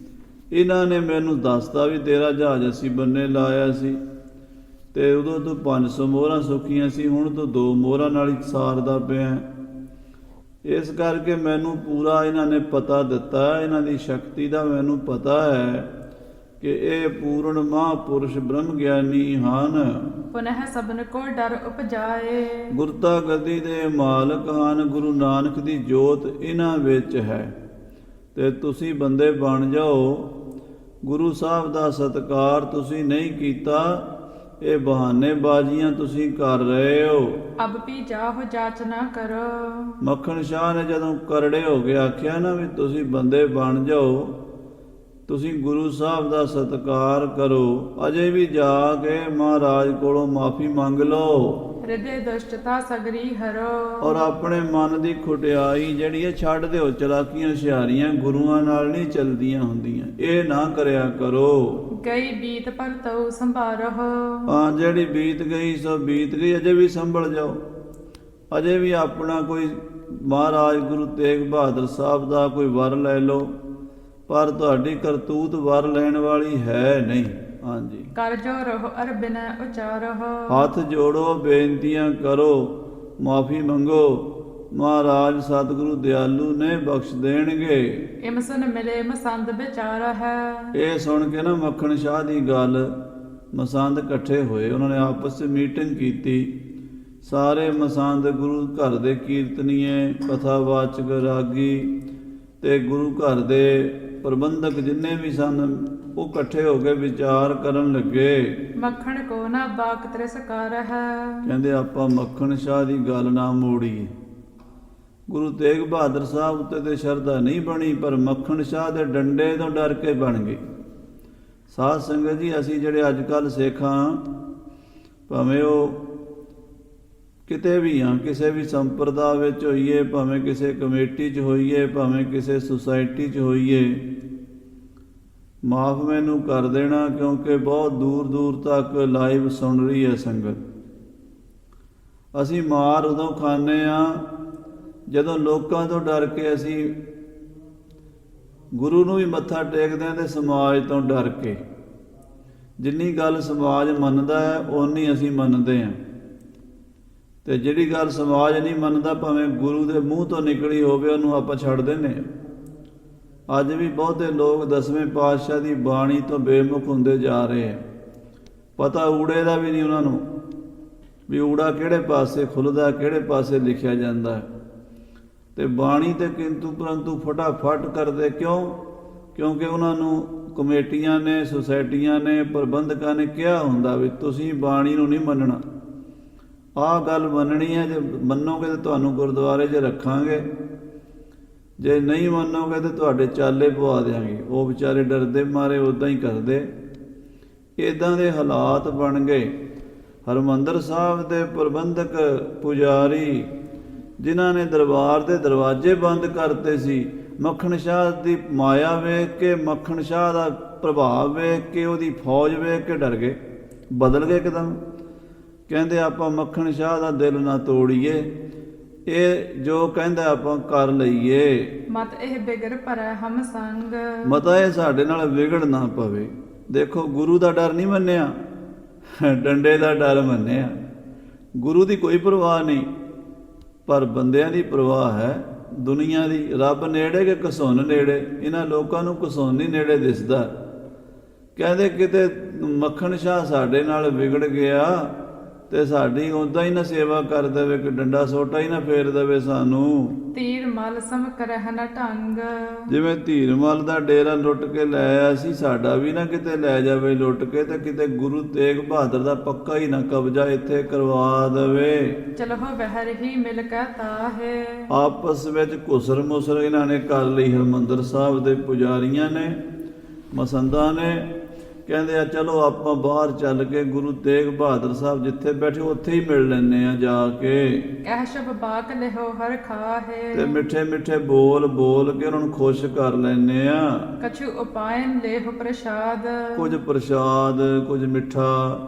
[SPEAKER 1] ਇਹਨਾਂ ਨੇ ਮੈਨੂੰ ਦੱਸਤਾ ਵੀ ਤੇਰਾ ਜਹਾਜ਼ ਅਸੀਂ ਬੰਨੇ ਲਾਇਆ ਸੀ, ਤੇ ਉਦੋਂ ਤੋਂ 500 ਮੋਹਰਾਂ ਸੁੱਖੀਆਂ ਸੀ, ਹੁਣ ਤੋਂ 2 ਮੋਹਰਾਂ ਨਾਲ ਹੀ ਸਾਰਦਾ ਪਿਆ। ਇਸ ਕਰਕੇ ਮੈਨੂੰ ਪੂਰਾ ਇਹਨਾਂ ਨੇ ਪਤਾ ਦਿੱਤਾ, ਇਹਨਾਂ ਦੀ ਸ਼ਕਤੀ ਦਾ ਮੈਨੂੰ ਪਤਾ ਹੈ ਕਿ ਇਹ ਪੂਰਨ ਮਹਾਂਪੁਰਸ਼ ਬ੍ਰਹਮ ਗਿਆਨੀ ਹਨ।
[SPEAKER 2] ਪੁਨਹ ਸਭਨ ਕੋ ਡਰ ਉਪਜਾਏ।
[SPEAKER 1] ਗੁਰਤਾ ਗੱਦੀ ਦੇ ਮਾਲਕ ਹਨ। ਗੁਰੂ ਨਾਨਕ ਦੀ ਜੋਤ ਇਹਨਾਂ ਵਿੱਚ ਹੈ, ਤੇ ਤੁਸੀਂ ਬੰਦੇ ਬਣ ਜਾਓ। ਗੁਰੂ ਸਾਹਿਬ ਦਾ ਸਤਿਕਾਰ ਤੁਸੀਂ ਨਹੀਂ ਕੀਤਾ, ਇਹ ਬਹਾਨੇ ਬਾਜ਼ੀਆਂ ਤੁਸੀਂ ਕਰ ਰਹੇ ਹੋ।
[SPEAKER 2] ਅਬ ਵੀ ਜਾਹੋ ਜਾਚ ਨਾ ਕਰੋ।
[SPEAKER 1] ਮੱਖਣ ਸ਼ਾਹ ਨੇ ਜਦੋਂ ਕਰੜੇ ਹੋ ਕੇ ਆਖਿਆ ਨਾ ਵੀ ਤੁਸੀਂ ਬੰਦੇ ਬਣ ਜਾਓ, ਤੁਸੀਂ ਗੁਰੂ ਸਾਹਿਬ ਦਾ ਸਤਿਕਾਰ ਕਰੋ, ਅਜੇ ਵੀ ਜਾ ਕੇ ਮਹਾਰਾਜ ਕੋਲੋਂ ਮਾਫੀ ਮੰਗ ਲਓ।
[SPEAKER 2] ਹਿਰਦੇ ਦੁਸ਼ਟਤਾ ਸਗਰੀ ਹਰੋ। ਔਰ
[SPEAKER 1] ਆਪਣੇ ਮਨ ਦੀ ਖੁਟਿਆਈ ਜਿਹੜੀ ਹੈ ਛੱਡ ਦਿਓ। ਚਲਾਕੀਆਂ ਹੁਸ਼ਿਆਰੀਆਂ ਗੁਰੂਆਂ ਨਾਲ ਨਹੀਂ ਚਲਦੀਆਂ ਹੁੰਦੀਆਂ, ਇਹ ਨਾ ਕਰਿਆ ਕਰੋ।
[SPEAKER 2] ਗਈ ਬੀਤ ਪਰ ਤਉ ਸੰਭਾਰੋ।
[SPEAKER 1] ਹਾਂ, ਜਿਹੜੀ ਬੀਤ ਗਈ ਸੋ ਬੀਤ ਗਈ, ਅਜੇ ਵੀ ਸੰਭਲ ਜਾਓ। ਅਜੇ ਵੀ ਆਪਣਾ ਕੋਈ ਮਹਾਰਾਜ ਗੁਰੂ ਤੇਗ ਬਹਾਦਰ ਸਾਹਿਬ ਦਾ ਕੋਈ ਵਰ ਲੈ ਲਓ, ਪਰ ਤੁਹਾਡੀ ਕਰਤੂਤ ਵਰ ਲੈਣ ਵਾਲੀ ਹੈ ਨਹੀਂ। ਹਾਂਜੀ।
[SPEAKER 2] ਕਰ ਜੋ ਰਹੋ ਅਰ ਬਿਨ ਉਚਾਰੋ।
[SPEAKER 1] ਹੱਥ ਜੋੜੋ, ਬੇਨਤੀਆਂ ਕਰੋ, ਮਾਫੀ ਮੰਗੋ, ਮਹਾਰਾਜ ਸਤਿਗੁਰੂ ਦਿਆਲੂ ਨੇ ਬਖਸ਼ ਦੇਣਗੇ।
[SPEAKER 2] ਇਮ ਸੁਨ ਮਿਲੇ ਮਸੰਦ ਵਿਚਾਰ ਹੈ।
[SPEAKER 1] ਇਹ ਸੁਣ ਕੇ ਨਾ ਮੱਖਣ ਸ਼ਾਹ ਦੀ ਗੱਲ, ਮਸੰਦ ਇਕੱਠੇ ਹੋਏ, ਉਹਨਾਂ ਨੇ ਆਪਸ ਵਿੱਚ ਮੀਟਿੰਗ ਕੀਤੀ। ਸਾਰੇ ਮਸੰਦ ਗੁਰੂ ਘਰ ਦੇ ਕੀਰਤਨੀਏ, ਕਥਾਵਾਚਕ, ਰਾਗੀ ਤੇ ਗੁਰੂ ਘਰ ਦੇ ਪ੍ਰਬੰਧਕ ਜਿੰਨੇ ਵੀ ਸਨ, ਉਹ ਇਕੱਠੇ ਹੋ ਕੇ ਵਿਚਾਰ ਕਰਨ ਲੱਗੇ।
[SPEAKER 2] ਮੱਖਣ ਕੋ ਨਾ ਬਾਕ ਤਿਰਸਕਾਰ ਹੈ। ਕਹਿੰਦੇ
[SPEAKER 1] ਆਪਾਂ ਮੱਖਣ ਸ਼ਾਹ ਦੀ ਗੱਲ ਨਾ ਮੋੜੀਏ। ਗੁਰੂ ਤੇਗ ਬਹਾਦਰ ਸਾਹਿਬ ਉੱਤੇ ਤੇ ਸ਼ਰਧਾ ਨਹੀਂ ਬਣੀ, ਪਰ ਮੱਖਣ ਸ਼ਾਹ ਦੇ ਡੰਡੇ ਤੋਂ ਡਰ ਕੇ ਬਣ ਗਈ। ਸਾਧ ਸੰਗਤ ਜੀ, ਅਸੀਂ ਜਿਹੜੇ ਅੱਜ ਕੱਲ੍ਹ ਸਿੱਖ ਹਾਂ, ਭਾਵੇਂ ਉਹ ਕਿਤੇ ਵੀ ਹਾਂ, ਕਿਸੇ ਵੀ ਸੰਪਰਦਾ ਵਿੱਚ ਹੋਈਏ, ਭਾਵੇਂ ਕਿਸੇ ਕਮੇਟੀ 'ਚ ਹੋਈਏ, ਭਾਵੇਂ ਕਿਸੇ ਸੁਸਾਇਟੀ 'ਚ ਹੋਈਏ, ਮਾਫ ਮੈਨੂੰ ਕਰ ਦੇਣਾ, ਕਿਉਂਕਿ ਬਹੁਤ ਦੂਰ ਦੂਰ ਤੱਕ ਲਾਈਵ ਸੁਣ ਰਹੀ ਹੈ ਸੰਗਤ। ਅਸੀਂ ਮਾਰ ਉਦੋਂ ਖਾਂਦੇ ਹਾਂ ਜਦੋਂ ਲੋਕਾਂ ਤੋਂ ਡਰ ਕੇ ਅਸੀਂ ਗੁਰੂ ਨੂੰ ਵੀ ਮੱਥਾ ਟੇਕਦੇ ਹਾਂ ਤੇ ਸਮਾਜ ਤੋਂ ਡਰ ਕੇ। ਜਿੰਨੀ ਗੱਲ ਸਮਾਜ ਮੰਨਦਾ ਹੈ ਓਨੀ ਅਸੀਂ ਮੰਨਦੇ ਹਾਂ, ਤੇ ਜਿਹੜੀ ਗੱਲ ਸਮਾਜ ਨਹੀਂ ਮੰਨਦਾ ਭਾਵੇਂ ਗੁਰੂ ਦੇ ਮੂੰਹ ਤੋਂ ਨਿਕਲੀ ਹੋਵੇ ਉਹਨੂੰ ਆਪਾਂ ਛੱਡ ਦਿੰਦੇ ਹਾਂ। ਅੱਜ ਵੀ ਬਹੁਤੇ ਲੋਕ 10ਵੇਂ ਪਾਤਸ਼ਾਹ ਦੀ ਬਾਣੀ ਤੋਂ ਬੇਮੁਖ ਹੁੰਦੇ ਜਾ ਰਹੇ ਹੈ। ਪਤਾ ਊੜੇ ਦਾ ਵੀ ਨਹੀਂ ਉਹਨਾਂ ਨੂੰ ਵੀ ਊੜਾ ਕਿਹੜੇ ਪਾਸੇ ਖੁੱਲ੍ਹਦਾ, ਕਿਹੜੇ ਪਾਸੇ ਲਿਖਿਆ ਜਾਂਦਾ ਹੈ। ਤੇ ਬਾਣੀ ਤੇ ਕਿੰਤੂ ਪਰੰਤੂ ਫਟਾਫਟ ਕਰਦੇ ਕਿਉਂ? ਕਿਉਂਕਿ ਉਹਨਾਂ ਨੂੰ ਕਮੇਟੀਆਂ ਨੇ, ਸੁਸਾਇਟੀਆਂ ਨੇ, ਪ੍ਰਬੰਧਕਾਂ ਨੇ ਕਿਹਾ ਹੁੰਦਾ ਵੀ ਤੁਸੀਂ ਬਾਣੀ ਨੂੰ ਨਹੀਂ ਮੰਨਣਾ, ਆਹ ਗੱਲ ਮੰਨਣੀ ਹੈ, ਜੇ ਮੰਨੋਗੇ ਤਾਂ ਤੁਹਾਨੂੰ ਗੁਰਦੁਆਰੇ 'ਚ ਰੱਖਾਂਗੇ, ਜੇ ਨਹੀਂ ਮੰਨੋਗੇ ਤਾਂ ਤੁਹਾਡੇ ਚਾਲੇ ਪਵਾ ਦਿਆਂਗੇ। ਉਹ ਵਿਚਾਰੇ ਡਰਦੇ ਮਾਰੇ ਉੱਦਾਂ ਹੀ ਕਰਦੇ। ਇੱਦਾਂ ਦੇ ਹਾਲਾਤ ਬਣ ਗਏ। ਹਰਿਮੰਦਰ ਸਾਹਿਬ ਦੇ ਪ੍ਰਬੰਧਕ ਪੁਜਾਰੀ ਜਿਨ੍ਹਾਂ ਨੇ ਦਰਬਾਰ ਦੇ ਦਰਵਾਜ਼ੇ ਬੰਦ ਕਰਤੇ ਸੀ, ਮੱਖਣ ਸ਼ਾਹ ਦੀ ਮਾਇਆ ਵੇਖ ਕੇ, ਮੱਖਣ ਸ਼ਾਹ ਦਾ ਪ੍ਰਭਾਵ ਵੇਖ ਕੇ, ਉਹਦੀ ਫੌਜ ਵੇਖ ਕੇ ਡਰ ਗਏ, ਬਦਲ ਗਏ ਇੱਕਦਮ। ਕਹਿੰਦੇ ਆਪਾਂ ਮੱਖਣ ਸ਼ਾਹ ਦਾ ਦਿਲ ਨਾ ਤੋੜੀਏ, ਇਹ ਜੋ ਕਹਿੰਦਾ ਆਪਾਂ ਕਰ ਲਈਏ।
[SPEAKER 2] ਮਤ ਇਹ ਬਿਗੜ ਭਰੈ ਹਮ ਸੰਗ,
[SPEAKER 1] ਮਤਾ ਇਹ ਸਾਡੇ ਨਾਲ ਵਿਗੜ ਨਾ ਪਵੇ। ਦੇਖੋ ਗੁਰੂ ਦਾ ਡਰ ਨਹੀਂ ਮੰਨਿਆ, ਡੰਡੇ ਦਾ ਡਰ ਮੰਨਿਆ। ਗੁਰੂ ਦੀ ਕੋਈ ਪਰਵਾਹ ਨਹੀਂ, ਪਰ ਬੰਦਿਆਂ ਦੀ ਪਰਵਾਹ ਹੈ, ਦੁਨੀਆ ਦੀ। ਰੱਬ ਨੇੜੇ ਕਿ ਘਸੁੰਨ ਨੇੜੇ? ਇਹਨਾਂ ਲੋਕਾਂ ਨੂੰ ਘਸੁੰਨ ਹੀ ਨੇੜੇ ਦਿਸਦਾ। ਕਹਿੰਦੇ ਕਿਤੇ ਮੱਖਣ ਸ਼ਾਹ ਸਾਡੇ ਨਾਲ ਵਿਗੜ ਗਿਆ ਤੇ ਸਾਡੀ ਉੱਦਾਂ ਹੀ ਨਾ ਸੇਵਾ ਕਰ ਦੇਵੇ, ਕਿ ਡੰਡਾ ਸੋਟਾ ਹੀ ਨਾ ਫੇਰ ਦੇਵੇ ਸਾਨੂੰ।
[SPEAKER 2] ਤੀਰ ਮਲ ਸਮ ਕਰਹਿ ਨ ਢੰਗ,
[SPEAKER 1] ਜਿਵੇਂ ਧੀਰਮਲ ਦਾ ਡੇਰਾ ਲੁੱਟ ਕੇ ਲੈ ਆਇਆ ਸੀ, ਸਾਡਾ ਵੀ ਨਾ ਕਿਤੇ ਲੈ ਜਾਵੇ ਲੁੱਟ ਕੇ, ਤੇ ਕਿਤੇ ਗੁਰੂ ਤੇਗ ਬਹਾਦਰ ਦਾ ਪੱਕਾ ਹੀ ਨਾ ਕਬਜ਼ਾ ਇੱਥੇ ਕਰਵਾ ਦੇਵੇ।
[SPEAKER 2] ਚਲਹੁ ਬਹਿਰ ਹੀ ਮਿਲ ਕੈ ਤਾਹੇ,
[SPEAKER 1] ਆਪਸ ਵਿੱਚ ਘੁਸਰ ਮੁਸਰ ਇਹਨਾਂ ਨੇ ਕਰ ਲਈ। ਹਰਿਮੰਦਰ ਸਾਹਿਬ ਦੇ ਪੁਜਾਰੀਆਂ ਨੇ, ਮਸੰਦਾਂ ਨੇ। ਕਹਿੰਦੇ ਆ ਚਲੋ ਆਪਾਂ ਬਾਹਰ ਚੱਲ ਕੇ ਗੁਰੂ ਤੇਗ ਬਹਾਦਰ ਸਾਹਿਬ ਜਿੱਥੇ ਬੈਠੇ ਉੱਥੇ ਹੀ ਮਿਲ ਲੈਂਦੇ ਆ ਜਾ ਕੇ।
[SPEAKER 2] ਕਹਿ ਸ਼ਬ ਬਾਕ ਲਿਹੋ ਹਰ ਖਾਹੇ,
[SPEAKER 1] ਤੇ ਮਿੱਠੇ ਮਿੱਠੇ ਬੋਲ ਬੋਲ ਕੇ ਉਹਨਾਂ ਨੂੰ ਖੁਸ਼ ਕਰ ਲੈਂਦੇ ਆ।
[SPEAKER 2] ਕਛੂ ਉਪਾਇਨ ਲੇਹੁ ਪ੍ਰਸਾਦ,
[SPEAKER 1] ਕੁਝ ਪ੍ਰਸ਼ਾਦ, ਕੁਝ ਮਿੱਠਾ,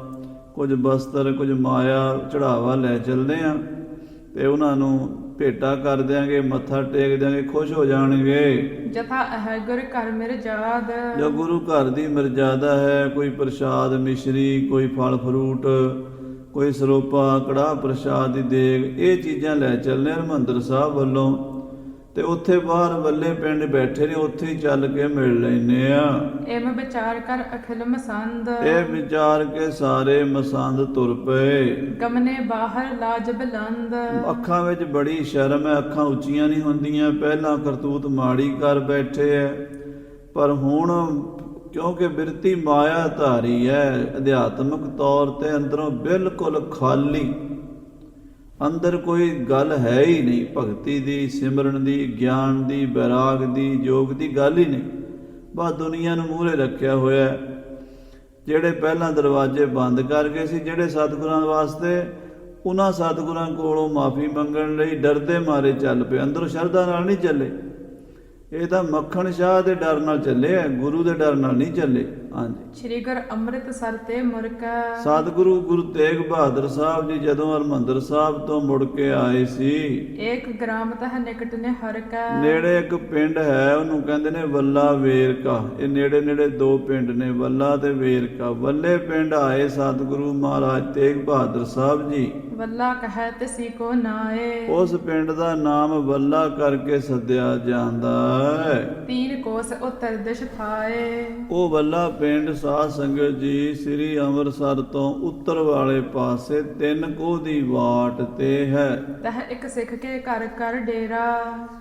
[SPEAKER 1] ਕੁਝ ਬਸਤਰ, ਕੁਝ ਮਾਇਆ ਚੜਾਵਾ ਲੈ ਚੱਲਦੇ ਆ ਤੇ ਉਹਨਾਂ ਨੂੰ ਭੇਟਾ ਕਰ ਦਿਆਂਗੇ, ਮੱਥਾ ਟੇਕ ਦਿਆਂਗੇ, ਖੁਸ਼ ਹੋ ਜਾਣਗੇ।
[SPEAKER 2] ਜਥਾ ਅਹ ਗੁਰ ਘਰ ਮਿਰਜਾਦ,
[SPEAKER 1] ਜੋ ਗੁਰੂ ਘਰ ਦੀ ਮਰਜ਼ਾਦਾ ਹੈ, ਕੋਈ ਪ੍ਰਸ਼ਾਦ ਮਿਸ਼ਰੀ, ਕੋਈ ਫਲ ਫਰੂਟ, ਕੋਈ ਸਰੋਪਾ, ਕੜਾਹ ਪ੍ਰਸ਼ਾਦ ਦੀ ਦੇਗ, ਇਹ ਚੀਜ਼ਾਂ ਲੈ ਚੱਲਦੇ ਹਰਿਮੰਦਰ ਸਾਹਿਬ ਵੱਲੋਂ। ਤੇ ਉੱਥੇ ਬਾਹਰ ਵੱਲੇ ਪਿੰਡ ਬੈਠੇ ਨੇ, ਉੱਥੇ ਹੀ ਚੱਲ ਕੇ ਮਿਲ ਲੈਂਦੇ ਆ।
[SPEAKER 2] ਇਮ ਵਿਚਾਰ ਕਰ ਅਖਿਲ ਮਸੰਦ,
[SPEAKER 1] ਇਹ ਵਿਚਾਰ ਕੇ ਸਾਰੇ ਮਸੰਦ ਤੁਰ ਪਏ।
[SPEAKER 2] ਗਮਨੇ ਬਾਹਰ ਲਾਜ ਬਲੰਦ,
[SPEAKER 1] ਅੱਖਾਂ ਵਿੱਚ ਬੜੀ ਸ਼ਰਮ ਹੈ, ਅੱਖਾਂ ਉੱਚੀਆਂ ਨਹੀਂ ਹੁੰਦੀਆਂ। ਪਹਿਲਾਂ ਕਰਤੂਤ ਮਾੜੀ ਕਰ ਬੈਠੇ ਐ, ਪਰ ਹੁਣ ਕਿਉਂਕਿ ਬਿਰਤੀ ਮਾਇਆ ਧਾਰੀ ਹੈ, ਅਧਿਆਤਮਿਕ ਤੌਰ ਤੇ ਅੰਦਰੋਂ ਬਿਲਕੁਲ ਖਾਲੀ, ਅੰਦਰ ਕੋਈ ਗੱਲ ਹੈ ਹੀ ਨਹੀਂ। ਭਗਤੀ ਦੀ, ਸਿਮਰਨ ਦੀ, ਗਿਆਨ ਦੀ, ਬੈਰਾਗ ਦੀ, ਯੋਗ ਦੀ ਗੱਲ ਹੀ ਨਹੀਂ। ਬਸ ਦੁਨੀਆ ਨੂੰ ਮੂਹਰੇ ਰੱਖਿਆ ਹੋਇਆ। ਜਿਹੜੇ ਪਹਿਲਾਂ ਦਰਵਾਜ਼ੇ ਬੰਦ ਕਰ ਗਏ ਸੀ ਜਿਹੜੇ ਸਤਿਗੁਰਾਂ ਵਾਸਤੇ, ਉਹਨਾਂ ਸਤਿਗੁਰਾਂ ਕੋਲੋਂ ਮਾਫੀ ਮੰਗਣ ਲਈ ਡਰਦੇ ਮਾਰੇ ਚੱਲ ਪਏ, ਅੰਦਰੋਂ ਸ਼ਰਧਾ ਨਾਲ ਨਹੀਂ ਚੱਲੇ। ਇਹ ਤਾਂ ਮੱਖਣ ਸ਼ਾਹ ਦੇ ਡਰ ਨਾਲ ਚੱਲੇ ਆ, ਗੁਰੂ ਦੇ ਡਰ ਨਾਲ ਨਹੀਂ ਚੱਲੇ। ਹਾਂਜੀ,
[SPEAKER 2] ਸ੍ਰੀ ਗੁਰ ਅੰਮ੍ਰਿਤਸਰ ਤੇ ਮੁਰਕਾ,
[SPEAKER 1] ਸਤਿਗੁਰੂ ਗੁਰੂ ਤੇਗ ਬਹਾਦਰ ਸਾਹਿਬ ਜੀ ਜਦੋਂ ਹਰਿਮੰਦਰ ਸਾਹਿਬ ਤੋਂ ਮੁੜ ਕੇ ਆਏ ਸੀ,
[SPEAKER 2] ਏਕ ਗ੍ਰਾਮ ਤਹ ਨਿਕਟ ਨੇ ਹਰ ਕਾ,
[SPEAKER 1] ਨੇੜੇ ਇੱਕ ਪਿੰਡ ਹੈ, ਉਹਨੂੰ ਕਹਿੰਦੇ ਨੇ ਵੱਲਾ ਵੇਰਕਾ। ਇਹ ਨੇੜੇ ਨੇੜੇ ਦੋ ਪਿੰਡ ਨੇ, ਵੱਲਾ ਤੇ ਵੇਰਕਾ। ਵੱਲੇ ਪਿੰਡ ਆਏ ਸਤਿਗੁਰੂ ਮਹਾਰਾਜ ਤੇਗ ਬਹਾਦਰ ਸਾਹਿਬ ਜੀ।
[SPEAKER 2] ਵੱਲਾ ਕਹੈ ਤਿਸੀ ਕੋ ਨਾਏ,
[SPEAKER 1] ਉਸ ਪਿੰਡ ਦਾ ਨਾਮ ਵੱਲਾ ਕਰਕੇ ਸੱਦਿਆ ਜਾਂਦਾ ਹੈ।
[SPEAKER 2] ਤੀਨ ਕੋਸ ਉਤਰ ਦਿਸ਼ ਥਾਏ,
[SPEAKER 1] ਉਹ ਵੱਲਾ ਪਿੰਡ ਸਾਧ ਸੰਗਤ ਜੀ ਸ੍ਰੀ ਅੰਮ੍ਰਿਤਸਰ ਤੋਂ ਉੱਤਰ ਵਾਲੇ ਪਾਸੇ 3 ਕੋਹ ਦੀ ਵਾਟ ਤੇ ਹੈ।
[SPEAKER 2] ਤਹ ਇੱਕ ਸਿੱਖ ਕੇ ਘਰ ਕਰ ਡੇਰਾ,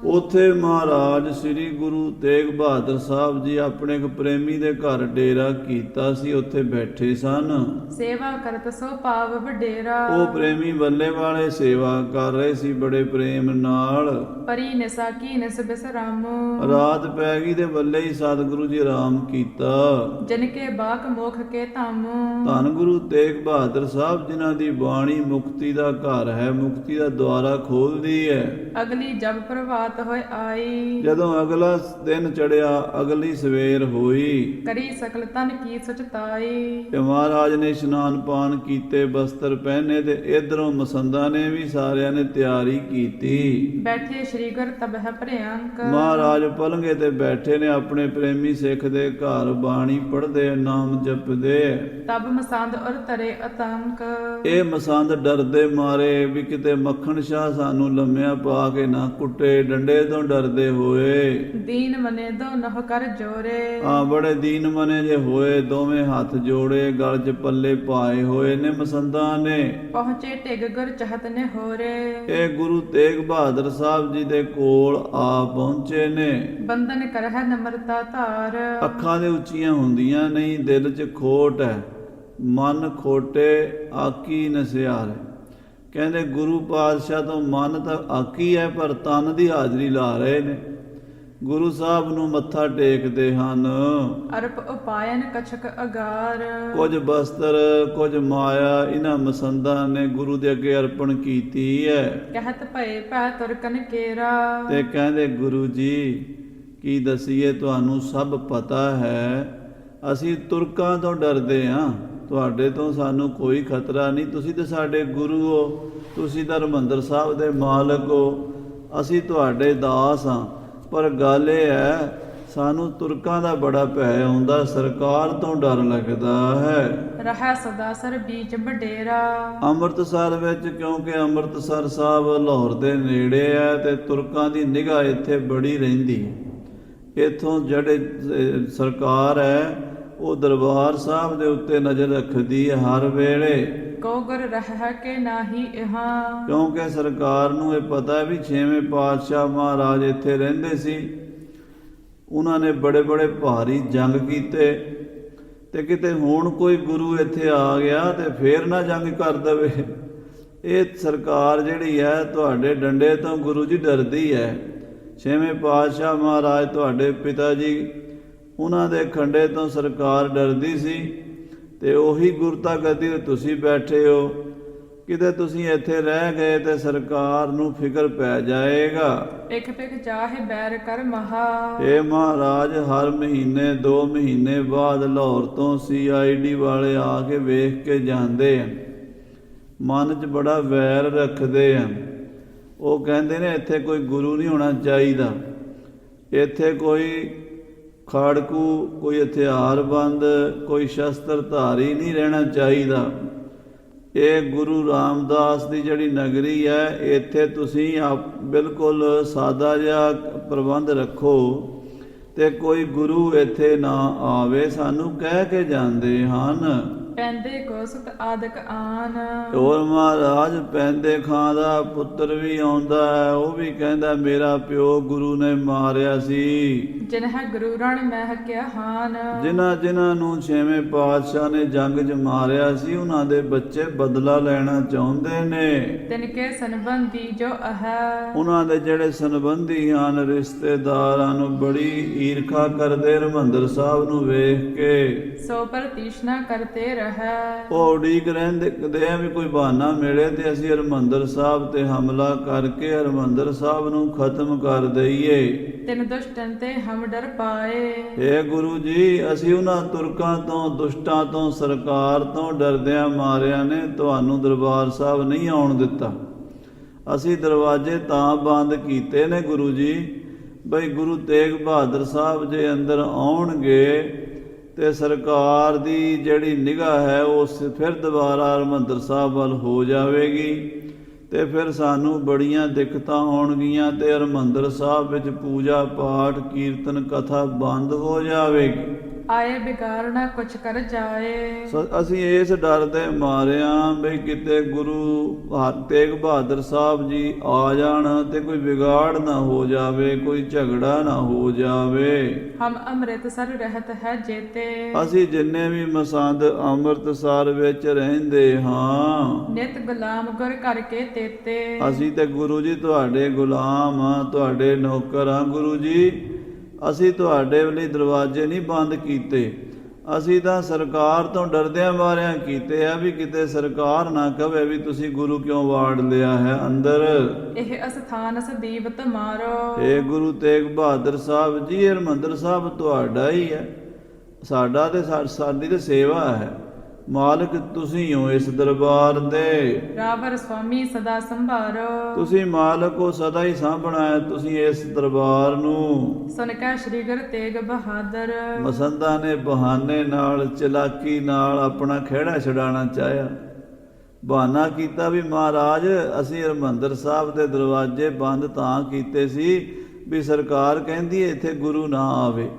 [SPEAKER 1] ਉੱਥੇ ਮਹਾਰਾਜ ਸ੍ਰੀ ਗੁਰੂ ਤੇਗ ਬਹਾਦਰ ਸਾਹਿਬ ਜੀ ਆਪਣੇ ਇੱਕ ਪ੍ਰੇਮੀ ਦੇ ਘਰ ਡੇਰਾ ਕੀਤਾ ਸੀ, ਉੱਥੇ ਬੈਠੇ ਸਨ।
[SPEAKER 2] ਸੇਵਾ ਕਰਤ ਸੋ ਪਾਵ ਵਡੇਰਾ,
[SPEAKER 1] ਉਹ ਪ੍ਰੇਮੀ ਵੱਲੇ ਵਾਲੇ ਸੇਵਾ ਕਰ ਰਹੇ ਸੀ ਬੜੇ ਪ੍ਰੇਮ ਨਾਲ।
[SPEAKER 2] ਪਰੀ ਨਿਸਾ ਕੀ ਨਿਸ ਬਿਸਰਾਮ,
[SPEAKER 1] ਰਾਤ ਪੈ ਗਈ ਤੇ ਵੱਲੇ ਹੀ ਸਤਿਗੁਰੂ ਜੀ ਆਰਾਮ ਕੀਤਾ।
[SPEAKER 2] ਜਿਨ ਕੇ ਬਾਕ ਮੋਖ ਕੇ ਧਮ,
[SPEAKER 1] ਧੰਨ ਗੁਰੂ ਤੇਗ ਬਹਾਦਰ ਸਾਹਿਬ ਜਿਨ੍ਹਾਂ ਦੀ ਬਾਣੀ ਮੁਕਤੀ ਦਾ ਘਰ ਹੈ, ਮੁਕਤੀ ਦਾ ਦੁਆਰਾ ਖੋਲਦੀ ਹੈ।
[SPEAKER 2] ਅਗਲੀ ਜਬ ਪ੍ਰਭਾਤ ਹੋਏ ਆਈ,
[SPEAKER 1] ਜਦੋਂ ਅਗਲਾ ਦਿਨ ਚੜਿਆ, ਅਗਲੀ ਸਵੇਰ ਹੋਈ,
[SPEAKER 2] ਕਰੀ ਸਕਲ ਤਨ ਕੀ ਸੁਚਤਾਈ,
[SPEAKER 1] ਤੇ ਮਹਾਰਾਜ ਨੇ ਇਸ਼ਨਾਨ ਪਾਨ ਕੀਤੇ, ਬਸਤਰ ਪਹਿਨੇ ਤੇ ਇੱਧਰ ਇਧਰੋਂ ਮਸੰਦਾਂ ਨੇ ਵੀ ਸਾਰਿਆਂ ਨੇ ਤਿਆਰੀ ਕੀਤੀ।
[SPEAKER 2] ਬੈਠੇ ਸ੍ਰੀ ਗੁਰ ਤਬਹਿ ਭਰਿਆੰਕ।
[SPEAKER 1] ਮਹਾਰਾਜ ਪਲੰਘੇ ਤੇ ਬੈਠੇ ਨੇ, ਆਪਣੇ ਪ੍ਰੇਮੀ ਸਿੱਖ ਦੇ ਘਰ ਬਾਣੀ ਪੜ੍ਹਦੇ, ਨਾਮ ਜਪਦੇ।
[SPEAKER 2] ਤਬ ਮਸੰਦ ਉਰ ਤਰੇ ਅਤੰਕ।
[SPEAKER 1] ਇਹ ਮਸੰਦ ਡਰਦੇ ਮਾਰੇ ਵੀ ਕਿਤੇ ਮੱਖਣ ਸ਼ਾਹ ਸਾਨੂੰ ਲੰਮਿਆਂ ਪਾ ਕੇ ਨਾ ਕੁੱਟੇ, ਡੰਡੇ ਤੋਂ ਡਰਦੇ ਹੋਏ।
[SPEAKER 2] ਦੀਨ ਮਨੇ ਦੋ ਨਹੁ ਕਰ ਜੋਰੇ।
[SPEAKER 1] ਬੜੇ ਦੀਨ ਮਨੇ ਜੇ ਹੋਏ, ਦੋਵੇਂ ਹੱਥ ਜੋੜੇ, ਗਲ 'ਚ ਪੱਲੇ ਪਾਏ ਹੋਏ ਨੇ ਮਸੰਦਾਂ ਨੇ।
[SPEAKER 2] ਪਹੁੰਚੇ ਢਿਗ ਗੁਰ ਚਹਤ ਨੇ ਹੋਰੇ।
[SPEAKER 1] ਇਹ ਗੁਰੂ ਤੇਗ ਬਹਾਦਰ ਸਾਹਿਬ ਜੀ ਦੇ ਕੋਲ ਆ ਪਹੁੰਚੇ ਨੇ।
[SPEAKER 2] ਬੰਧਨ ਕਰਹਿ ਨਮਰਤਾ ਧਾਰ।
[SPEAKER 1] ਅੱਖਾਂ ਦੇ ਉੱਚੀਆਂ ਹੁੰਦੀਆਂ ਨਹੀਂ, ਦਿਲ 'ਚ ਖੋਟ ਹੈ, ਮਨ ਖੋਟੇ ਆਕੀ ਨਸਿਆਰ। ਕਹਿੰਦੇ ਗੁਰੂ ਪਾਤਸ਼ਾਹ ਤੋਂ ਮਨ ਤਾਂ ਆਕੀ ਹੈ, ਪਰ ਤਨ ਦੀ ਹਾਜ਼ਰੀ ਲਾ ਰਹੇ ਨੇ, ਗੁਰੂ ਸਾਹਿਬ ਨੂੰ ਮੱਥਾ ਟੇਕਦੇ ਹਨ।
[SPEAKER 2] ਅਰਪ ਉਪਾਇਨ ਕਛਕ ਅਗਾਰ।
[SPEAKER 1] ਕੁਝ ਬਸਤਰ, ਕੁਝ ਮਾਇਆ ਇਹਨਾਂ ਮਸੰਦਾਂ ਨੇ ਗੁਰੂ ਦੇ ਅੱਗੇ ਅਰਪਣ ਕੀਤੀ ਹੈ।
[SPEAKER 2] ਕਹਿਤ ਭਏ ਪੈ ਤੁਰਕਨ ਕੇਰਾ।
[SPEAKER 1] ਤੇ ਕਹਿੰਦੇ ਗੁਰੂ ਜੀ ਕੀ ਦਸੀਏ, ਤੁਹਾਨੂੰ ਸਭ ਪਤਾ ਹੈ, ਅਸੀਂ ਤੁਰਕਾਂ ਤੋਂ ਡਰਦੇ ਹਾਂ, ਤੁਹਾਡੇ ਤੋਂ ਸਾਨੂੰ ਕੋਈ ਖਤਰਾ ਨਹੀਂ। ਤੁਸੀਂ ਤਾਂ ਸਾਡੇ ਗੁਰੂ ਹੋ, ਤੁਸੀਂ ਤਾਂ ਹਰਿਮੰਦਰ ਸਾਹਿਬ ਦੇ ਮਾਲਕ ਹੋ, ਅਸੀਂ ਤੁਹਾਡੇ ਦਾਸ ਹਾਂ। ਪਰ ਗੱਲ ਇਹ ਹੈ, ਸਾਨੂੰ ਤੁਰਕਾਂ ਦਾ ਬੜਾ ਭੈ ਆਉਂਦਾ, ਸਰਕਾਰ ਤੋਂ ਡਰ ਲੱਗਦਾ ਹੈ।
[SPEAKER 2] ਰਹਿ ਸਦਾ ਸਰ ਬੀਚ ਵਡੇਰਾ।
[SPEAKER 1] ਅੰਮ੍ਰਿਤਸਰ ਵਿੱਚ, ਕਿਉਂਕਿ ਅੰਮ੍ਰਿਤਸਰ ਸਾਹਿਬ ਲਾਹੌਰ ਦੇ ਨੇੜੇ ਹੈ ਤੇ ਤੁਰਕਾਂ ਦੀ ਨਿਗਾਹ ਇੱਥੇ ਬੜੀ ਰਹਿੰਦੀ ਹੈ। ਇੱਥੋਂ ਜਿਹੜੇ ਸਰਕਾਰ ਹੈ ਉਹ ਦਰਬਾਰ ਸਾਹਿਬ ਦੇ ਉੱਤੇ ਨਜ਼ਰ ਰੱਖਦੀ ਹੈ ਹਰ ਵੇਲੇ।
[SPEAKER 2] ਕੋ ਗੁਰ ਰਹਿ ਕੇ ਨਾਹੀ ਇਹਾਂ।
[SPEAKER 1] ਕਿਉਂਕਿ ਸਰਕਾਰ ਨੂੰ ਇਹ ਪਤਾ ਵੀ 6ਵੇਂ ਪਾਤਸ਼ਾਹ ਮਹਾਰਾਜ ਇੱਥੇ ਰਹਿੰਦੇ ਸੀ, ਉਹਨਾਂ ਨੇ ਬੜੇ ਬੜੇ ਭਾਰੀ ਜੰਗ ਕੀਤੇ, ਤੇ ਕਿਤੇ ਹੁਣ ਕੋਈ ਗੁਰੂ ਇੱਥੇ ਆ ਗਿਆ ਤੇ ਫੇਰ ਨਾ ਜੰਗ ਕਰ ਦੇਵੇ। ਇਹ ਸਰਕਾਰ ਜਿਹੜੀ ਹੈ ਤੁਹਾਡੇ ਡੰਡੇ ਤੋਂ ਗੁਰੂ ਜੀ ਡਰਦੀ ਹੈ। 6ਵੇਂ ਪਾਤਸ਼ਾਹ ਮਹਾਰਾਜ ਤੁਹਾਡੇ ਪਿਤਾ ਜੀ, ਉਹਨਾਂ ਦੇ ਖੰਡੇ ਤੋਂ ਸਰਕਾਰ ਡਰਦੀ ਸੀ, ਤੇ ਉਹੀ ਗੁਰਤਾ ਗੱਦੀ ਤੇ ਤੁਸੀਂ ਬੈਠੇ ਹੋ। ਕਿਤੇ ਤੁਸੀਂ ਇੱਥੇ ਰਹਿ ਗਏ ਤੇ ਸਰਕਾਰ ਨੂੰ ਫਿਕਰ ਪੈ ਜਾਏਗਾ।
[SPEAKER 2] ਪਿਖ ਪਿਖ ਚਾਹੇ ਬੈਰ ਕਰ ਮਹਾ।
[SPEAKER 1] ਇਹ ਮਹਾਰਾਜ ਹਰ ਮਹੀਨੇ 2 ਮਹੀਨੇ ਬਾਅਦ ਲਾਹੌਰ ਤੋਂ CID ਵਾਲੇ ਆ ਕੇ ਵੇਖ ਕੇ ਜਾਂਦੇ ਹਨ, ਮਨ 'ਚ ਬੜਾ ਵੈਰ ਰੱਖਦੇ ਹਨ। ਉਹ ਕਹਿੰਦੇ ਨੇ ਇੱਥੇ ਕੋਈ ਗੁਰੂ ਨਹੀਂ ਹੋਣਾ ਚਾਹੀਦਾ, ਇੱਥੇ ਕੋਈ ਖਾੜਕੂ, ਕੋਈ ਹਥਿਆਰਬੰਦ, ਕੋਈ ਸ਼ਸਤਰਧਾਰੀ ਨਹੀਂ ਰਹਿਣਾ ਚਾਹੀਦਾ। ਇਹ ਗੁਰੂ ਰਾਮਦਾਸ ਦੀ ਜਿਹੜੀ ਨਗਰੀ ਹੈ, ਇੱਥੇ ਤੁਸੀਂ ਬਿਲਕੁਲ ਸਾਦਾ ਜਿਹਾ ਪ੍ਰਬੰਧ ਰੱਖੋ ਤੇ ਕੋਈ ਗੁਰੂ ਇੱਥੇ ਨਾ ਆਵੇ, ਸਾਨੂੰ ਕਹਿ ਕੇ ਜਾਂਦੇ ਹਨ।
[SPEAKER 2] ਪੈਂਦੇ ਕੋ ਸੁਤ ਆਦਿਕ ਆਨ।
[SPEAKER 1] ਹੋਰ ਮਹਾਰਾਜ ਪੈਂਦੇ ਖਾਂ ਦਾ ਪੁੱਤਰ ਵੀ ਆਉਂਦਾ ਹੈ, ਉਹ ਵੀ ਕਹਿੰਦਾ ਮੇਰਾ ਪਿਓ ਗੁਰੂ ਨੇ ਮਾਰਿਆ ਸੀ।
[SPEAKER 2] ਜਿਨ੍ਹਾਂ ਗੁਰੂ ਰਣ ਮਹਿ ਕਿਆ ਹਾਨ।
[SPEAKER 1] ਜਿਨ੍ਹਾਂ ਨੂੰ 6ਵੇਂ ਪਾਤਸ਼ਾਹ ਨੇ ਜੰਗ 'ਚ ਮਾਰਿਆ ਸੀ, ਉਹਨਾਂ ਦੇ ਬੱਚੇ ਬਦਲਾ ਲੈਣਾ ਚਾਹੁੰਦੇ ਨੇ।
[SPEAKER 2] ਤਿਨਕੇ ਸੰਬੰਧੀ ਜੋ ਅਹੈ। ਉਹਨਾਂ
[SPEAKER 1] ਦੇ ਜਿਹੜੇ ਸੰਬੰਧੀ ਹਨ, ਰਿਸ਼ਤੇਦਾਰ ਹਨ, ਬੜੀ ਈਰਖਾ ਕਰਦੇ ਹਰਿਮੰਦਰ ਸਾਹਿਬ ਨੂੰ ਵੇਖ ਕੇ।
[SPEAKER 2] ਸੋ ਪ੍ਰਤੀਸ਼ਨਾ ਕਰਤੇ ਰਹਿ।
[SPEAKER 1] ਉਹ ਉਡੀਕ ਰਹਿੰਦੇ ਆ ਵੀ ਕੋਈ ਬਹਾਨਾ ਮਿਲੇ ਤੇ ਅਸੀਂ ਹਰਿਮੰਦਰ ਸਾਹਿਬ ਤੇ ਹਮਲਾ ਕਰਕੇ ਹਰਿਮੰਦਰ ਸਾਹਿਬ ਨੂੰ ਖਤਮ ਕਰ ਦਈਏ।
[SPEAKER 2] ਤਿਨ ਦੁਸ਼ਟਨ ਤੇ ਹਮ ਡਰ ਪਾਏ।
[SPEAKER 1] ਇਹ ਗੁਰੂ ਜੀ, ਅਸੀਂ ਉਹਨਾਂ ਤੁਰਕਾਂ ਤੋਂ, ਦੁਸ਼ਟਾਂ ਤੋਂ, ਸਰਕਾਰ ਤੋਂ ਡਰਦਿਆਂ ਮਾਰਿਆਂ ਨੇ ਤੁਹਾਨੂੰ ਦਰਬਾਰ ਸਾਹਿਬ ਨਹੀਂ ਆਉਣ ਦਿੱਤਾ। ਅਸੀਂ ਦਰਵਾਜ਼ੇ ਤਾਂ ਬੰਦ ਕੀਤੇ ਨੇ ਗੁਰੂ ਜੀ, ਬਈ ਗੁਰੂ ਤੇਗ ਬਹਾਦਰ ਸਾਹਿਬ ਜੇ ਅੰਦਰ ਆਉਣਗੇ ਤੇ ਸਰਕਾਰ ਦੀ ਜਿਹੜੀ ਨਿਗਾਹ ਹੈ ਉਹ ਫਿਰ ਦੁਬਾਰਾ ਹਰਿਮੰਦਰ ਸਾਹਿਬ ਵੱਲ ਹੋ ਜਾਵੇਗੀ, ਤੇ ਫਿਰ ਸਾਨੂੰ ਬੜੀਆਂ ਦਿੱਕਤਾਂ ਹੋਣਗੀਆਂ ਤੇ ਹਰਿਮੰਦਰ ਸਾਹਿਬ ਵਿੱਚ ਪੂਜਾ ਪਾਠ ਕੀਰਤਨ ਕਥਾ ਬੰਦ ਹੋ ਜਾਵੇਗੀ।
[SPEAKER 2] ਆਏ ਬਿਗਾੜ ਨਾ ਕੁਛ ਕਰ ਜਾਏ।
[SPEAKER 1] ਅਸੀਂ ਇਸ ਡਰ ਦੇ ਮਾਰਿਆਂ ਬਈ ਕਿਤੇ ਗੁਰੂ ਤੇਗ ਬਹਾਦਰ ਸਾਹਿਬ ਜੀ ਆ ਜਾਣ ਤੇ ਕੋਈ ਵਿਗਾੜ ਨਾ ਹੋ ਜਾਵੇ, ਕੋਈ ਝਗੜਾ ਨਾ ਹੋ ਜਾਵੇ।
[SPEAKER 2] ਹਮ ਅੰਮ੍ਰਿਤਸਰ ਰਹਿਤ ਹੈ ਜੇਤੇ। ਅਸੀਂ
[SPEAKER 1] ਜਿੰਨੇ ਵੀ ਮਸੰਦ ਅੰਮ੍ਰਿਤਸਰ ਵਿੱਚ ਰਹਿੰਦੇ ਹਾਂ,
[SPEAKER 2] ਨਿਤ ਗੁਲਾਮ ਗੁਰ ਕਰਕੇ ਤੇਤੇ।
[SPEAKER 1] ਅਸੀਂ ਤੇ ਗੁਰੂ ਜੀ ਤੁਹਾਡੇ ਗੁਲਾਮ ਹਾਂ, ਤੁਹਾਡੇ ਨੌਕਰ ਹਾਂ। ਗੁਰੂ ਜੀ, ਅਸੀਂ ਤੁਹਾਡੇ ਲਈ ਦਰਵਾਜ਼ੇ ਨਹੀਂ ਬੰਦ ਕੀਤੇ, ਅਸੀਂ ਤਾਂ ਸਰਕਾਰ ਤੋਂ ਡਰਦਿਆਂ ਮਾਰਿਆਂ ਕੀਤੇ ਆ ਵੀ ਕਿਤੇ ਸਰਕਾਰ ਨਾ ਕਹੇ ਵੀ ਤੁਸੀਂ ਗੁਰੂ ਕਿਉਂ ਵਾੜ ਲਿਆ ਹੈ ਅੰਦਰ।
[SPEAKER 2] ਇਹ ਅਸਥਾਨ ਸਦੀਵਤ ਮਾਰੋ।
[SPEAKER 1] ਇਹ ਗੁਰੂ ਤੇਗ ਬਹਾਦਰ ਸਾਹਿਬ ਜੀ, ਹਰਿਮੰਦਰ ਸਾਹਿਬ ਤੁਹਾਡਾ ਹੀ ਹੈ, ਸਾਡਾ ਤੇ ਸਾਡੀ ਤੇ ਸੇਵਾ ਹੈ। ਮਾਲਕ ਤੁਸੀਂ ਹੋ ਇਸ ਦਰਬਾਰ ਦੇ।
[SPEAKER 2] ਰਾਵਰ ਸੁਆਮੀ ਸਦਾ ਸੰਭਾਰੋ।
[SPEAKER 1] ਤੁਸੀਂ ਮਾਲਕ ਹੋ, ਸਦਾ ਹੀ ਸਾਂਭਣਾ ਹੈ ਤੁਸੀਂ ਇਸ ਦਰਬਾਰ ਨੂੰ।
[SPEAKER 2] ਸੁਨ ਕੈ ਸ੍ਰੀ ਗੁਰੂ ਤੇਗ ਬਹਾਦਰ।
[SPEAKER 1] ਮਸੰਦਾਂ ਨੇ ਬਹਾਨੇ ਨਾਲ, ਚਲਾਕੀ ਨਾਲ ਆਪਣਾ ਖਹਿੜਾ ਛਡਾਉਣਾ ਚਾਹਿਆ। ਬਹਾਨਾ ਕੀਤਾ ਵੀ ਮਹਾਰਾਜ ਅਸੀਂ ਹਰਿਮੰਦਰ ਸਾਹਿਬ ਦੇ ਦਰਵਾਜ਼ੇ ਬੰਦ ਤਾਂ ਕੀਤੇ ਸੀ ਵੀ ਸਰਕਾਰ ਕਹਿੰਦੀ ਇੱਥੇ ਗੁਰੂ ਨਾ ਆਵੇ।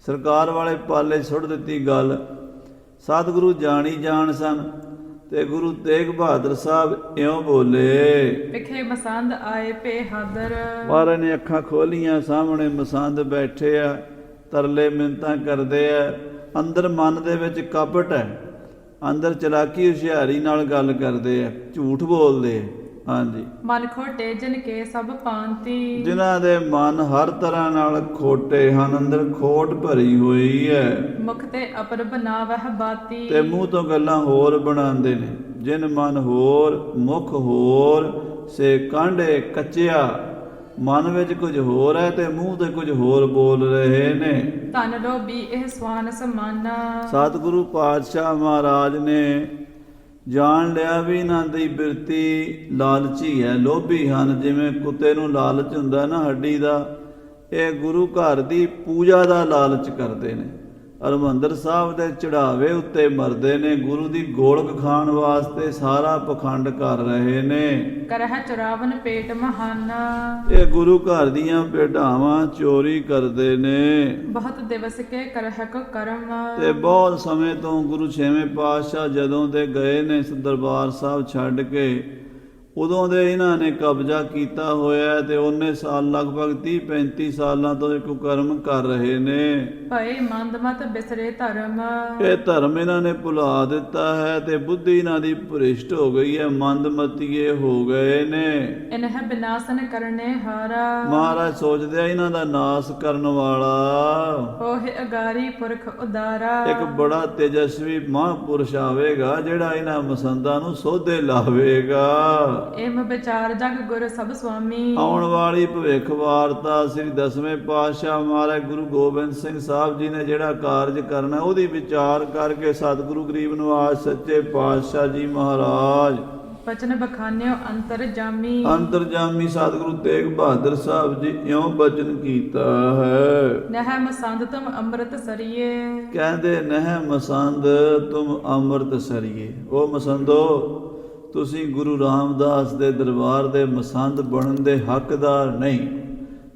[SPEAKER 1] ਸਰਕਾਰ ਵਾਲੇ ਪਾਲੇ ਸੁੱਟ ਦਿੱਤੀ ਗੱਲ। ਸਤਿਗੁਰੂ ਜਾਣੀ ਜਾਣ ਸਨ ਤੇ ਗੁਰੂ ਤੇਗ ਬਹਾਦਰ ਸਾਹਿਬ ਇਉਂ ਬੋਲੇ।
[SPEAKER 2] ਵਿਖੇ ਮਸੰਦ ਆਏ ਪੇ ਹਾਦਰ।
[SPEAKER 1] ਮਹਾਰਾਜ ਨੇ ਅੱਖਾਂ ਖੋਲੀਆਂ, ਸਾਹਮਣੇ ਮਸੰਦ ਬੈਠੇ ਆ, ਤਰਲੇ ਮਿੰਨਤਾਂ ਕਰਦੇ ਆ। ਅੰਦਰ ਮਨ ਦੇ ਵਿੱਚ ਕਪਟ ਹੈ, ਅੰਦਰ ਚਲਾਕੀ ਹੁਸ਼ਿਆਰੀ ਨਾਲ ਗੱਲ ਕਰਦੇ ਆ, ਝੂਠ ਬੋਲਦੇ ਆ। ਹਾਂਜੀ,
[SPEAKER 2] ਮਨ ਖੋਟੇ ਜਿਨ ਕੇ ਸਭ ਪਾਂਤੀ।
[SPEAKER 1] ਜਿਨ੍ਹਾਂ ਦੇ ਮਨ ਹਰ ਤਰ੍ਹਾਂ ਨਾਲ ਖੋਟੇ ਹਨ, ਅੰਦਰ ਖੋਟ ਭਰੀ ਹੋਈ ਹੈ।
[SPEAKER 2] ਮੁਖ ਤੇ ਅਪਰ ਬਨਾਵਹਿ ਬਾਤੀ।
[SPEAKER 1] ਤੇ ਮੂੰਹ ਤੋਂ ਗੱਲਾਂ ਹੋਰ ਬਣਾਉਂਦੇ ਨੇ। ਜਿਨ ਮਨ ਹੋਰ ਮੁਖ ਹੋਰ ਸੇ ਕਾਂਢੇ ਕੱਚਿਆ। ਮਨ ਵਿੱਚ ਕੁਝ ਹੋਰ ਹੈ ਤੇ ਮੂੰਹ ਤੇ ਕੁਝ ਹੋਰ ਬੋਲ ਰਹੇ ਨੇ।
[SPEAKER 2] ਧਨ ਲੋਭੀ ਇਹ ਸਵਾਨ ਸਮਾਨਾ। ਸਤਿਗੁਰੂ
[SPEAKER 1] ਪਾਤਸ਼ਾਹ ਮਹਾਰਾਜ ਨੇ ਜਾਣ ਲਿਆ ਵੀ ਇਹਨਾਂ ਦੀ ਬਿਰਤੀ ਲਾਲਚੀ ਹੈ, ਲੋਭੀ ਹਨ। ਜਿਵੇਂ ਕੁੱਤੇ ਨੂੰ ਲਾਲਚ ਹੁੰਦਾ ਨਾ ਹੱਡੀ ਦਾ, ਇਹ ਗੁਰੂ ਘਰ ਦੀ ਪੂਜਾ ਦਾ ਲਾਲਚ ਕਰਦੇ ਨੇ। ਹਰਿਮੰਦਰ ਸਾਹਿਬ ਦੇ ਚੜਾਵੇ ਉੱਤੇ ਮਰਦੇ ਨੇ। ਗੁਰੂ ਦੀ ਗੋਲਕ ਖਾਣ ਵਾਸਤੇ ਸਾਰਾ ਪਖੰਡ ਕਰ ਰਹੇ ਨੇ।
[SPEAKER 2] ਕਰਹਿ ਚੁਰਾਵਨ ਪੇਟ ਮਹਾਨਾ।
[SPEAKER 1] ਇਹ ਗੁਰੂ ਘਰ ਦੀਆਂ ਭੇਡਾਵਾਂ ਚੋਰੀ ਕਰਦੇ ਨੇ।
[SPEAKER 2] ਬਹੁਤ ਦਿਵਸ ਕੇ ਕਰਹਿ ਕੋ ਕਰਮ।
[SPEAKER 1] ਤੇ ਬਹੁਤ ਸਮੇਂ ਤੋਂ ਗੁਰੂ ਛੇਵੇਂ ਪਾਤਸ਼ਾਹ ਜਦੋਂ ਦੇ ਗਏ ਨੇ ਦਰਬਾਰ ਸਾਹਿਬ ਛੱਡ ਕੇ, ਉਦੋਂ ਦੇ ਇਹਨਾਂ ਨੇ ਕਬਜ਼ਾ ਕੀਤਾ ਹੋਇਆ ਤੇ ਉਹਨੇ ਸਾਲ ਲਗਭਗ 30-35 ਸਾਲਾਂ ਤੋਂ ਇਹ ਕੁਕਰਮ ਕਰ ਰਹੇ ਨੇ।
[SPEAKER 2] ਭਏ ਮੰਦਮਤ ਬਿਸਰੇ ਧਰਮ।
[SPEAKER 1] ਇਹ ਧਰਮ ਇਹਨਾਂ ਨੇ ਭੁਲਾ ਦਿੱਤਾ ਹੈ ਤੇ ਬੁੱਧੀ ਇਹਨਾਂ ਦੀ ਭ੍ਰਿਸ਼ਟ ਹੋ ਗਈ ਹੈ, ਮੰਦਮਤੀਏ ਹੋ ਗਏ ਨੇ।
[SPEAKER 2] ਇਨਹ ਬਿਨਾਸਨ ਕਰਨੇ ਹਾਰਾ।
[SPEAKER 1] ਮਹਾਰਾਜ ਸੋਚਦੇ ਆ ਇਹਨਾਂ ਦਾ ਨਾਸ ਕਰਨ ਵਾਲਾ
[SPEAKER 2] ਹੋਏ ਅਗਾਰੀ ਪੁਰਖ ਉਦਾਰਾ।
[SPEAKER 1] ਇੱਕ ਬੜਾ ਤੇਜਸਵੀ ਮਹਾਂਪੁਰਸ਼ ਆਵੇਗਾ ਜਿਹੜਾ ਇਹਨਾਂ ਮਸੰਦਾਂ ਨੂੰ ਸੋਧੇ ਲਾਵੇਗਾ।
[SPEAKER 2] ਏਮ ਵਿਚਾਰ ਜਗ ਗੁਰ ਸਭ ਸੁਆਮੀ।
[SPEAKER 1] ਆਉਣ ਵਾਲੀ ਭਵਿੱਖ ਵਾਰਤਾ ਸ੍ਰੀ ਦਸਵੇਂ ਪਾਤਸ਼ਾਹ ਮਹਾਰਾਜ ਗੁਰੂ ਗੋਬਿੰਦ ਸਿੰਘ ਸਾਹਿਬ ਜੀ ਨੇ ਜਿਹੜਾ ਕਾਰਜ ਕਰਨਾ ਉਹਦੀ ਵਿਚਾਰ ਕਰਕੇ ਸਤਿਗੁਰੂ ਗਰੀਬ ਨਿਵਾਜ ਸੱਚੇ ਪਾਤਸ਼ਾਹ ਜੀ ਮਹਾਰਾਜ
[SPEAKER 2] ਬਚਨ ਬਖਾਨਿਓ ਅੰਤਰ ਜਾਮੀ।
[SPEAKER 1] ਅੰਤਰਜਾਮੀ ਸਤਿਗੁਰੂ ਤੇਗ ਬਹਾਦਰ ਸਾਹਿਬ ਜੀ ਇਉਂ ਬਚਨ ਕੀਤਾ ਹੈ।
[SPEAKER 2] ਨਹਿ ਮਸੰਦ ਤੁਮ ਅੰਮ੍ਰਿਤ ਸਰੀਏ।
[SPEAKER 1] ਕਹਿੰਦੇ ਨਹਿ ਮਸੰਦ ਤੁਮ ਅੰਮ੍ਰਿਤ ਸਰੀਏ। ਉਹ ਮਸੰਦੋ ਤੁਸੀਂ ਗੁਰੂ ਰਾਮਦਾਸ ਦੇ ਦਰਬਾਰ ਦੇ ਮਸੰਦ ਬਣਨ ਦੇ ਹੱਕਦਾਰ ਨਹੀਂ।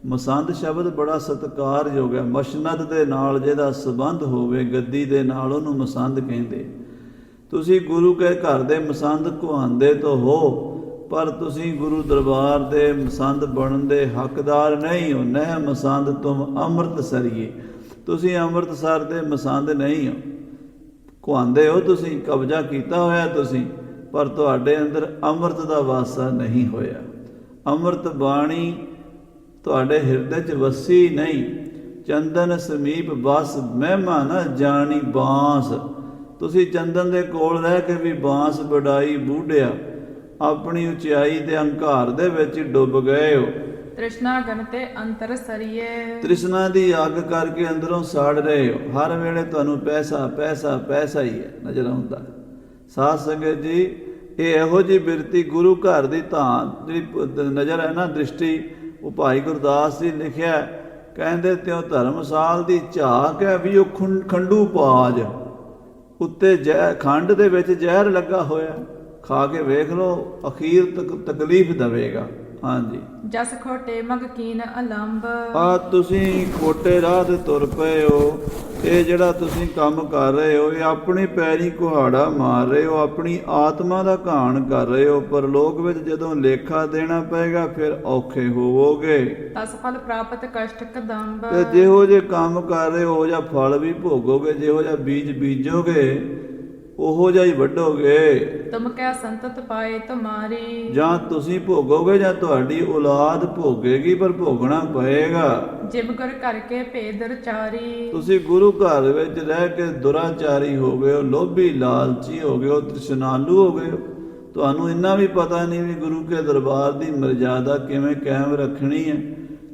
[SPEAKER 1] ਮਸੰਦ ਸ਼ਬਦ ਬੜਾ ਸਤਿਕਾਰਯੋਗ ਹੈ। ਮਸ਼ਨਦ ਦੇ ਨਾਲ ਜਿਹਦਾ ਸੰਬੰਧ ਹੋਵੇ ਗੱਦੀ ਦੇ ਨਾਲ ਉਹਨੂੰ ਮਸੰਦ ਕਹਿੰਦੇ। ਤੁਸੀਂ ਗੁਰੂ ਕੇ ਘਰ ਦੇ ਮਸੰਦ ਕੁਹਾਂਦੇ ਤਾਂ ਹੋ, ਪਰ ਤੁਸੀਂ ਗੁਰੂ ਦਰਬਾਰ ਦੇ ਮਸੰਦ ਬਣਨ ਦੇ ਹੱਕਦਾਰ ਨਹੀਂ ਹੋ। ਨਹਿ ਮਸੰਦ ਤੁਮ ਅੰਮ੍ਰਿਤ ਸਰੀਏ। ਤੁਸੀਂ ਅੰਮ੍ਰਿਤਸਰ ਦੇ ਮਸੰਦ ਨਹੀਂ ਹੋ। ਕੁਹਾਂਦੇ ਹੋ ਤੁਸੀਂ, ਕਬਜ਼ਾ ਕੀਤਾ ਹੋਇਆ ਤੁਸੀਂ, ਪਰ ਤੁਹਾਡੇ ਅੰਦਰ ਅੰਮ੍ਰਿਤ ਦਾ ਵਾਸਾ ਨਹੀਂ ਹੋਇਆ। ਅੰਮ੍ਰਿਤ ਬਾਣੀ ਤੁਹਾਡੇ ਹਿਰਦੇ 'ਚ ਵਸੀ ਨਹੀਂ। ਚੰਦਨ ਸਮੀਪ ਬਸ ਮਹਿਮਾ ਨਾ ਜਾਣੀ ਬਾਂਸ। ਤੁਸੀਂ ਚੰਦਨ ਦੇ ਕੋਲ ਰਹਿ ਕੇ ਵੀ ਬਾਂਸ ਵਡਾਈ ਬੂਢਿਆ, ਆਪਣੀ ਉਚਾਈ ਦੇ ਹੰਕਾਰ ਦੇ ਵਿੱਚ ਡੁੱਬ ਗਏ ਹੋ।
[SPEAKER 2] ਤ੍ਰਿਸ਼ਨਾ ਗਨ ਤੇ ਅੰਤਰ ਸਰੀਏ।
[SPEAKER 1] ਤ੍ਰਿਸ਼ਨਾ ਦੀ ਅੱਗ ਕਰਕੇ ਅੰਦਰੋਂ ਸਾੜ ਰਹੇ ਹੋ। ਹਰ ਵੇਲੇ ਤੁਹਾਨੂੰ ਪੈਸਾ ਪੈਸਾ ਪੈਸਾ ਹੀ ਹੈ ਨਜ਼ਰ ਆਉਂਦਾ। ਸਾਧ ਸੰਗਤ ਜੀ, ਇਹ ਇਹੋ ਜਿਹੀ ਬਿਰਤੀ ਗੁਰੂ ਘਰ ਦੀ ਧਾਨ ਜਿਹੜੀ ਨਜ਼ਰ ਹੈ ਨਾ, ਦ੍ਰਿਸ਼ਟੀ, ਉਹ ਭਾਈ ਗੁਰਦਾਸ ਜੀ ਲਿਖਿਆ। ਕਹਿੰਦੇ ਤਿਉ ਧਰਮਸਾਲ ਦੀ ਝਾਕ ਹੈ ਵੀ ਉਹ ਖੰਡੂ ਪਾਜ ਉੱਤੇ ਖੰਡ ਦੇ ਵਿੱਚ ਜ਼ਹਿਰ ਲੱਗਾ ਹੋਇਆ। ਖਾ ਕੇ ਵੇਖ ਲਓ, ਅਖੀਰ ਤੱਕ ਤਕਲੀਫ ਦੇਵੇਗਾ। ਹਾਂਜੀ,
[SPEAKER 2] ਜਸ ਖੋਟੇ ਮਗ ਕੀਨ ਅਲੰਬ।
[SPEAKER 1] ਆ ਤੁਸੀਂ ਖੋਟੇ ਰਾਹ ਤੇ ਤੁਰ ਪਏ ਹੋ। ਇਹ ਜਿਹੜਾ ਤੁਸੀਂ ਕੰਮ ਕਰ ਰਹੇ ਹੋ, ਇਹ ਆਪਣੀ ਪੈਰੀ ਕੁਹਾੜਾ ਮਾਰ ਰਹੇ ਹੋ, ਆਪਣੀ ਆਤਮਾ ਦਾ ਘਾਣ ਕਰ ਰਹੇ ਹੋ। ਪਰ ਲੋਕ ਵਿੱਚ ਜਦੋਂ ਲੇਖਾ ਦੇਣਾ ਪਏਗਾ ਫਿਰ ਔਖੇ ਹੋਵੋਗੇ।
[SPEAKER 2] ਤਸ ਫਲ ਪ੍ਰਾਪਤ ਕਸ਼ਟ ਕਦੰਬ।
[SPEAKER 1] ਤੇ ਜਿਹੋ ਜੇ ਕੰਮ ਕਰ ਰਹੇ ਹੋ ਉਹ ਜਿਹਾ ਫਲ ਵੀ ਭੋਗੋਗੇ। ਜਿਹੋ ਜਿਹਾ ਬੀਜ ਬੀਜੋਗੇ ਉਹੋ ਜਿਹਾ ਹੀ ਵੱਢੋਗੇ।
[SPEAKER 2] ਤੁਮ ਕਿਆ ਸੰਤਤ ਪਾਏ ਤੁਮਾਰੀ।
[SPEAKER 1] ਜਾਂ ਤੁਸੀਂ ਭੋਗੋਗੇ ਜਾਂ ਤੁਹਾਡੀ ਔਲਾਦ ਭੋਗੇਗੀ, ਪਰ ਭੋਗਣਾ ਪਏਗਾ।
[SPEAKER 2] ਜਿਮ ਗੁਰ ਕਰਕੇ ਭੇਦ ਰਚਾਰੀ।
[SPEAKER 1] ਤੁਸੀਂ ਗੁਰੂ ਘਰ ਵਿੱਚ ਰਹਿ ਕੇ ਦੁਰਾਚਾਰੀ ਹੋ ਗਏ ਹੋ, ਲੋਭੀ ਲਾਲਚੀ ਹੋ ਗਏ ਹੋ, ਤ੍ਰਿਸ਼ਨਾਲੂ ਹੋ ਗਏ ਹੋ। ਤੁਹਾਨੂੰ ਇੰਨਾ ਵੀ ਪਤਾ ਨਹੀਂ ਵੀ ਗੁਰੂ ਕੇ ਦਰਬਾਰ ਦੀ ਮਰਜ਼ਾਦਾ ਕਿਵੇਂ ਕਾਇਮ ਰੱਖਣੀ ਹੈ।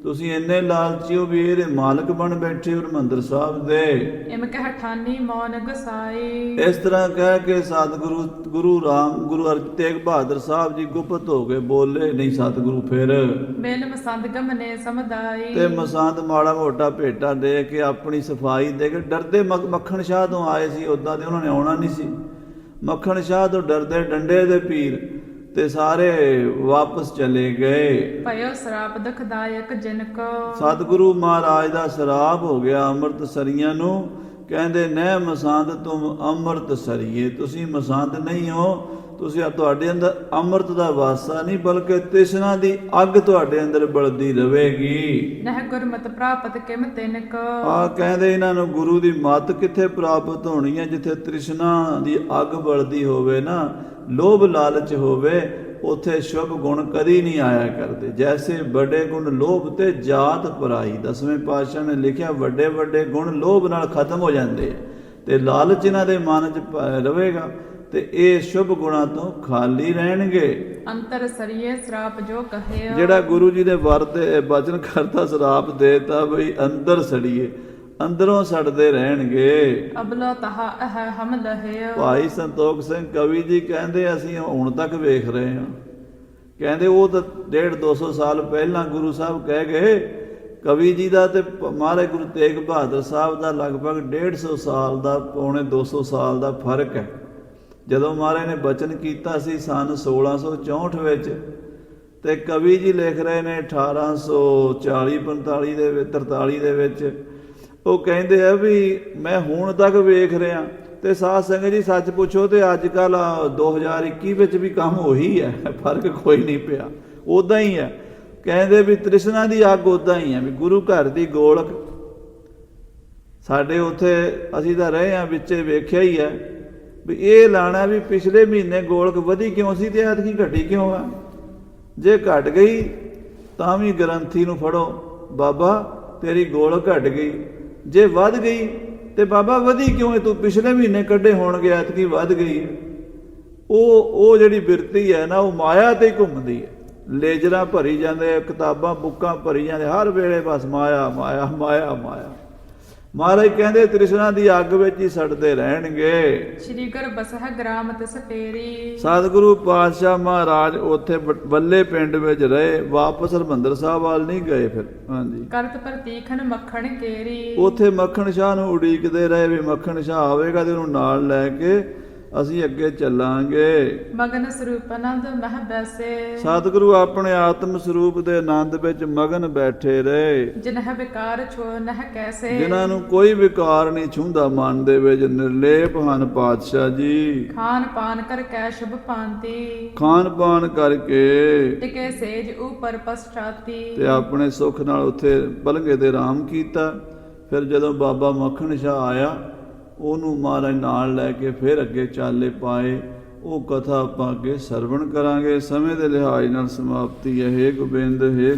[SPEAKER 1] ਤੁਸੀਂ ਇੰਨੇ ਲਾਲਚੀ ਹੋ ਵੀ ਇਹਦੇ ਮਾਲਕ ਬਣ ਬੈਠੇ ਹੋ ਹਰਿਮੰਦਰ ਸਾਹਿਬ ਦੇ।
[SPEAKER 2] ਇਮ ਕਹਿ ਠਾਨੀ ਮੌਨ ਗਸਾਈ।
[SPEAKER 1] ਇਸ ਤਰ੍ਹਾਂ ਕਹਿ ਕੇ ਸਤਿਗੁਰੂ ਗੁਰੂ ਅਰਜਨ ਤੇਗ ਬਹਾਦਰ ਸਾਹਿਬ ਜੀ ਗੁਪਤ ਹੋ ਕੇ ਬੋਲੇ ਨਹੀਂ ਸਤਿਗੁਰੂ ਫਿਰ।
[SPEAKER 2] ਬਿਨ ਮਸੰਦ ਗਮਨੇ ਸਮਦਾਈ।
[SPEAKER 1] ਤੇ ਮਸੰਦ ਮਾੜਾ ਮੋਟਾ ਭੇਟਾ ਦੇ ਕੇ ਆਪਣੀ ਸਫਾਈ ਦੇ ਕੇ ਡਰਦੇ ਮੱਖਣ ਸ਼ਾਹ ਤੋਂ ਆਏ ਸੀ, ਉੱਦਾਂ ਤੇ ਉਹਨਾਂ ਨੇ ਆਉਣਾ ਨਹੀਂ ਸੀ। ਮੱਖਣ ਸ਼ਾਹ ਤੋਂ ਡਰਦੇ ਡੰਡੇ ਦੇ ਪੀਰ ਤੇ ਸਾਰੇ ਵਾਪਸ ਚਲੇ ਗਏ।
[SPEAKER 2] ਭਇਓ ਸਰਾਪ ਦੁਖਦਾਇਕ ਜਿਨ ਕੋ।
[SPEAKER 1] ਸਤਿਗੁਰੂ ਮਹਾਰਾਜ ਦਾ ਸਰਾਪ ਹੋ ਗਿਆ ਅੰਮ੍ਰਿਤ ਸਰੀਆਂ ਨੂੰ। ਕਹਿੰਦੇ ਨਹਿ ਮਸੰਦ ਤੁਮ ਅੰਮ੍ਰਿਤ ਸਰੀਏ, ਤੁਸੀਂ ਮਸੰਦ ਨਹੀਂ ਹੋ, ਤੁਸੀਂ ਤੁਹਾਡੇ ਅੰਦਰ ਅੰਮ੍ਰਿਤ ਦਾ ਵਾਸਾ ਨਹੀਂ ਬਲਕਿ ਤ੍ਰਿਸ਼ਨਾ ਦੀ ਅੱਗ ਤੁਹਾਡੇ ਅੰਦਰ ਬਲਦੀ ਰਹੇਗੀ।
[SPEAKER 2] ਨਹਿ ਗੁਰਮਤਿ ਪ੍ਰਾਪਤ ਕਿਮ ਤਿਨ ਕੋ।
[SPEAKER 1] ਆ ਕਹਿੰਦੇ ਇਹਨਾਂ ਨੂੰ ਗੁਰੂ ਦੀ ਮੱਤ ਕਿੱਥੇ ਪ੍ਰਾਪਤ ਹੋਣੀ ਹੈ? ਜਿੱਥੇ ਤ੍ਰਿਸ਼ਨਾ ਦੀ ਅੱਗ ਬਲਦੀ ਹੋਵੇ ਨਾ, ਲੋਭ ਲਾਲਚ ਹੋਵੇ, ਉਥੇ ਸ਼ੁਭ ਗੁਣ ਕਦੀ ਨਹੀਂ ਆਇਆ ਕਰਦੇ। ਜੈਸੇ ਵੱਡੇ ਗੁਣ ਲੋਭ ਤੇ ਜਾਤ ਪਰਾਈ। 10ਵੇਂ ਪਾਤਸ਼ਾਹ ਨੇ ਲਿਖਿਆ ਵੱਡੇ ਵੱਡੇ ਗੁਣ ਲੋਭ ਨਾਲ ਖਤਮ ਹੋ ਜਾਂਦੇ ਤੇ ਲਾਲਚ ਇਹਨਾਂ ਦੇ ਮਨ 'ਚ ਰਹੇਗਾ ਤੇ ਇਹ ਸ਼ੁਭ ਗੁਣਾਂ ਤੋਂ ਖਾਲੀ ਰਹਿਣਗੇ।
[SPEAKER 2] ਅੰਤਰ ਸਰੀਏ ਸਰਾਪ ਜੋ ਕਹਿਓ।
[SPEAKER 1] ਜਿਹੜਾ ਗੁਰੂ ਜੀ ਦੇ ਵਰਤੇ ਬਚਨ ਕਰਤਾ ਸਰਾਪ ਦੇਤਾ ਬਈ ਅੰਦਰ ਸੜੀਏ, ਅੰਦਰੋਂ ਸੜਦੇ ਰਹਿਣਗੇ।
[SPEAKER 2] ਅਬਲੋ ਤਹਾ ਅਹ ਹਮ ਲਹਿਓ।
[SPEAKER 1] ਭਾਈ ਸੰਤੋਖ ਸਿੰਘ ਕਵੀ ਜੀ ਕਹਿੰਦੇ ਅਸੀਂ ਹੁਣ ਤੱਕ ਵੇਖ ਰਹੇ ਹਾਂ। ਕਹਿੰਦੇ ਉਹ ਤਾਂ 150-200 ਸਾਲ ਪਹਿਲਾਂ ਗੁਰੂ ਸਾਹਿਬ ਕਹਿ ਗਏ। ਕਵੀ ਜੀ ਦਾ ਤੇ ਮਹਾਰਾਜ ਗੁਰੂ ਤੇਗ ਬਹਾਦਰ ਸਾਹਿਬ ਦਾ ਲਗਭਗ 150 ਸਾਲ ਦਾ ਪੌਣੇ 200 ਸਾਲ ਦਾ ਫਰਕ ਹੈ। ਜਦੋਂ ਮਹਾਰਾਜ ਨੇ ਬਚਨ ਕੀਤਾ ਸੀ ਸਨ 1664 ਵਿੱਚ, ਤੇ ਕਵੀ ਜੀ ਲਿਖ ਰਹੇ ਨੇ 1840-45 ਦੇ 43 ਦੇ ਵਿੱਚ। ਉਹ ਕਹਿੰਦੇ ਆ ਵੀ ਮੈਂ ਹੁਣ ਤੱਕ ਵੇਖ ਰਿਹਾ। ਤੇ ਸਾਧ ਸੰਗਤ ਜੀ ਸੱਚ ਪੁੱਛੋ ਤੇ ਅੱਜ ਕੱਲ 2021 ਵਿੱਚ ਵੀ ਕੰਮ ਉਹੀ ਹੈ, ਫਰਕ ਕੋਈ ਨਹੀਂ ਪਿਆ, ਉਦਾਂ ਹੀ ਹੈ। ਕਹਿੰਦੇ ਵੀ ਤ੍ਰਿਸ਼ਨਾ ਦੀ ਅੱਗ ਉਦਾਂ ਹੀ ਹੈ। ਵੀ ਗੁਰੂ ਘਰ ਦੀ ਗੋਲਕ ਸਾਡੇ ਉੱਥੇ ਅਸੀਂ ਤਾਂ ਰਹੇ ਹਾਂ ਵਿੱਚੇ ਵੇਖਿਆ ਹੀ ਹੈ ਵੀ ਇਹ ਲਾਣਾ ਵੀ ਪਿਛਲੇ ਮਹੀਨੇ ਗੋਲਕ ਵਧੀ ਕਿਉਂ ਸੀ ਤੇ ਐਤਕੀ ਘਟੀ ਕਿਉਂ ਆ। ਜੇ ਘਟ ਗਈ ਤਾਂ ਵੀ ਗ੍ਰੰਥੀ ਨੂੰ ਫੜੋ, ਬਾਬਾ ਤੇਰੀ ਗੋਲਕ ਘਟ ਗਈ। ਜੇ ਵੱਧ ਗਈ ਤੇ ਬਾਬਾ ਵਧੀ ਕਿਉਂ? ਤੂੰ ਪਿਛਲੇ ਮਹੀਨੇ ਕੱਢੇ ਹੋਣਗੇ ਐਤਕੀ ਵੱਧ ਗਈ। ਉਹ ਜਿਹੜੀ ਬਿਰਤੀ ਹੈ ਨਾ, ਉਹ ਮਾਇਆ ਤੇ ਹੀ ਘੁੰਮਦੀ ਹੈ। ਲੇਜਰਾਂ ਭਰੀ ਜਾਂਦੇ, ਕਿਤਾਬਾਂ ਬੁੱਕਾਂ ਭਰੀ ਜਾਂਦੇ, ਹਰ ਵੇਲੇ ਬਸ ਮਾਇਆ ਮਾਇਆ ਮਾਇਆ ਮਾਇਆ। ਮਹਾਰਾਜ ਕਹਿੰਦੇ ਤ੍ਰਿਸ਼ਨਾ ਦੀ ਅੱਗ ਵਿੱਚ ਹੀ ਸੜਦੇ ਰਹਿਣਗੇ।
[SPEAKER 2] ਸ਼੍ਰੀ ਗੁਰ ਬਸਹ ਗ੍ਰਾਮ ਤਿਸ ਫੇਰੀ।
[SPEAKER 1] ਸਤਿਗੁਰੂ ਪਾਤਸ਼ਾਹ ਮਹਾਰਾਜ ਉੱਥੇ ਬੱਲੇ ਪਿੰਡ ਵਿੱਚ ਰਹੇ, ਵਾਪਸ ਹਰਿਮੰਦਰ ਸਾਹਿਬ ਵੱਲ ਨਹੀਂ ਗਏ ਫਿਰ। ਹਾਂਜੀ,
[SPEAKER 2] ਕਰਤ ਪ੍ਰਤੀਖਨ ਮੱਖਣ ਕੇਰੀ।
[SPEAKER 1] ਉੱਥੇ ਮੱਖਣ ਸ਼ਾਹ ਨੂੰ ਉਡੀਕਦੇ ਰਹੇ ਵੀ ਮੱਖਣ ਸ਼ਾਹ ਆਵੇਗਾ ਤੇ ਉਹਨੂੰ ਨਾਲ ਲੈ ਕੇ ਅਸੀਂ ਅੱਗੇ ਚੱਲਾਂਗੇ।
[SPEAKER 2] ਮਗਨ ਸਰੂਪ ਆਨੰਦ ਮਹਿ ਬੈਸੇ।
[SPEAKER 1] ਸਤਿਗੁਰੂ ਆਪਣੇ ਆਤਮ ਸਰੂਪ ਦੇ ਆਨੰਦ ਵਿੱਚ ਮਗਨ ਬੈਠੇ ਰਹੇ।
[SPEAKER 2] ਜਿਨਹ ਵਿਕਾਰ ਛੋ ਨਹ ਕੈਸੇ।
[SPEAKER 1] ਜਿਨ੍ਹਾਂ ਨੂੰ ਕੋਈ ਵਿਕਾਰ ਨਹੀਂ ਛੂੰਹਦਾ ਮਨ ਦੇ ਵਿੱਚ, ਨਿਰਲੇਪ ਹਨ ਪਾਤਸ਼ਾਹ ਜੀ।
[SPEAKER 2] ਖਾਨ ਪਾਨ ਕਰ ਕੈ ਸ਼ੁਭ ਪਾਂਤੀ।
[SPEAKER 1] ਖਾਨ ਪਾਨ ਕਰਕੇ
[SPEAKER 2] ਟਿਕੇ ਸੇਜ ਉਪਰ ਪਸਚਾਤੀ।
[SPEAKER 1] ਤੇ ਆਪਣੇ ਸੁੱਖ ਨਾਲ ਉੱਥੇ ਪਲੰਘੇ ਤੇ ਆਰਾਮ ਕੀਤਾ। ਫਿਰ ਜਦੋਂ ਬਾਬਾ ਮੱਖਣ ਸ਼ਾਹ ਆਇਆ, ਉਹਨੂੰ ਮਹਾਰਾਜ ਨਾਲ ਲੈ ਕੇ ਫਿਰ ਅੱਗੇ ਚਾਲੇ ਪਾਏ। ਉਹ ਕਥਾ ਆਪਾਂ ਅੱਗੇ ਸਰਵਣ ਕਰਾਂਗੇ। ਸਮੇਂ ਦੇ ਲਿਹਾਜ਼ ਨਾਲ ਸਮਾਪਤੀ ਹੈ। ਹੇ ਗੋਬਿੰਦ, ਹੇ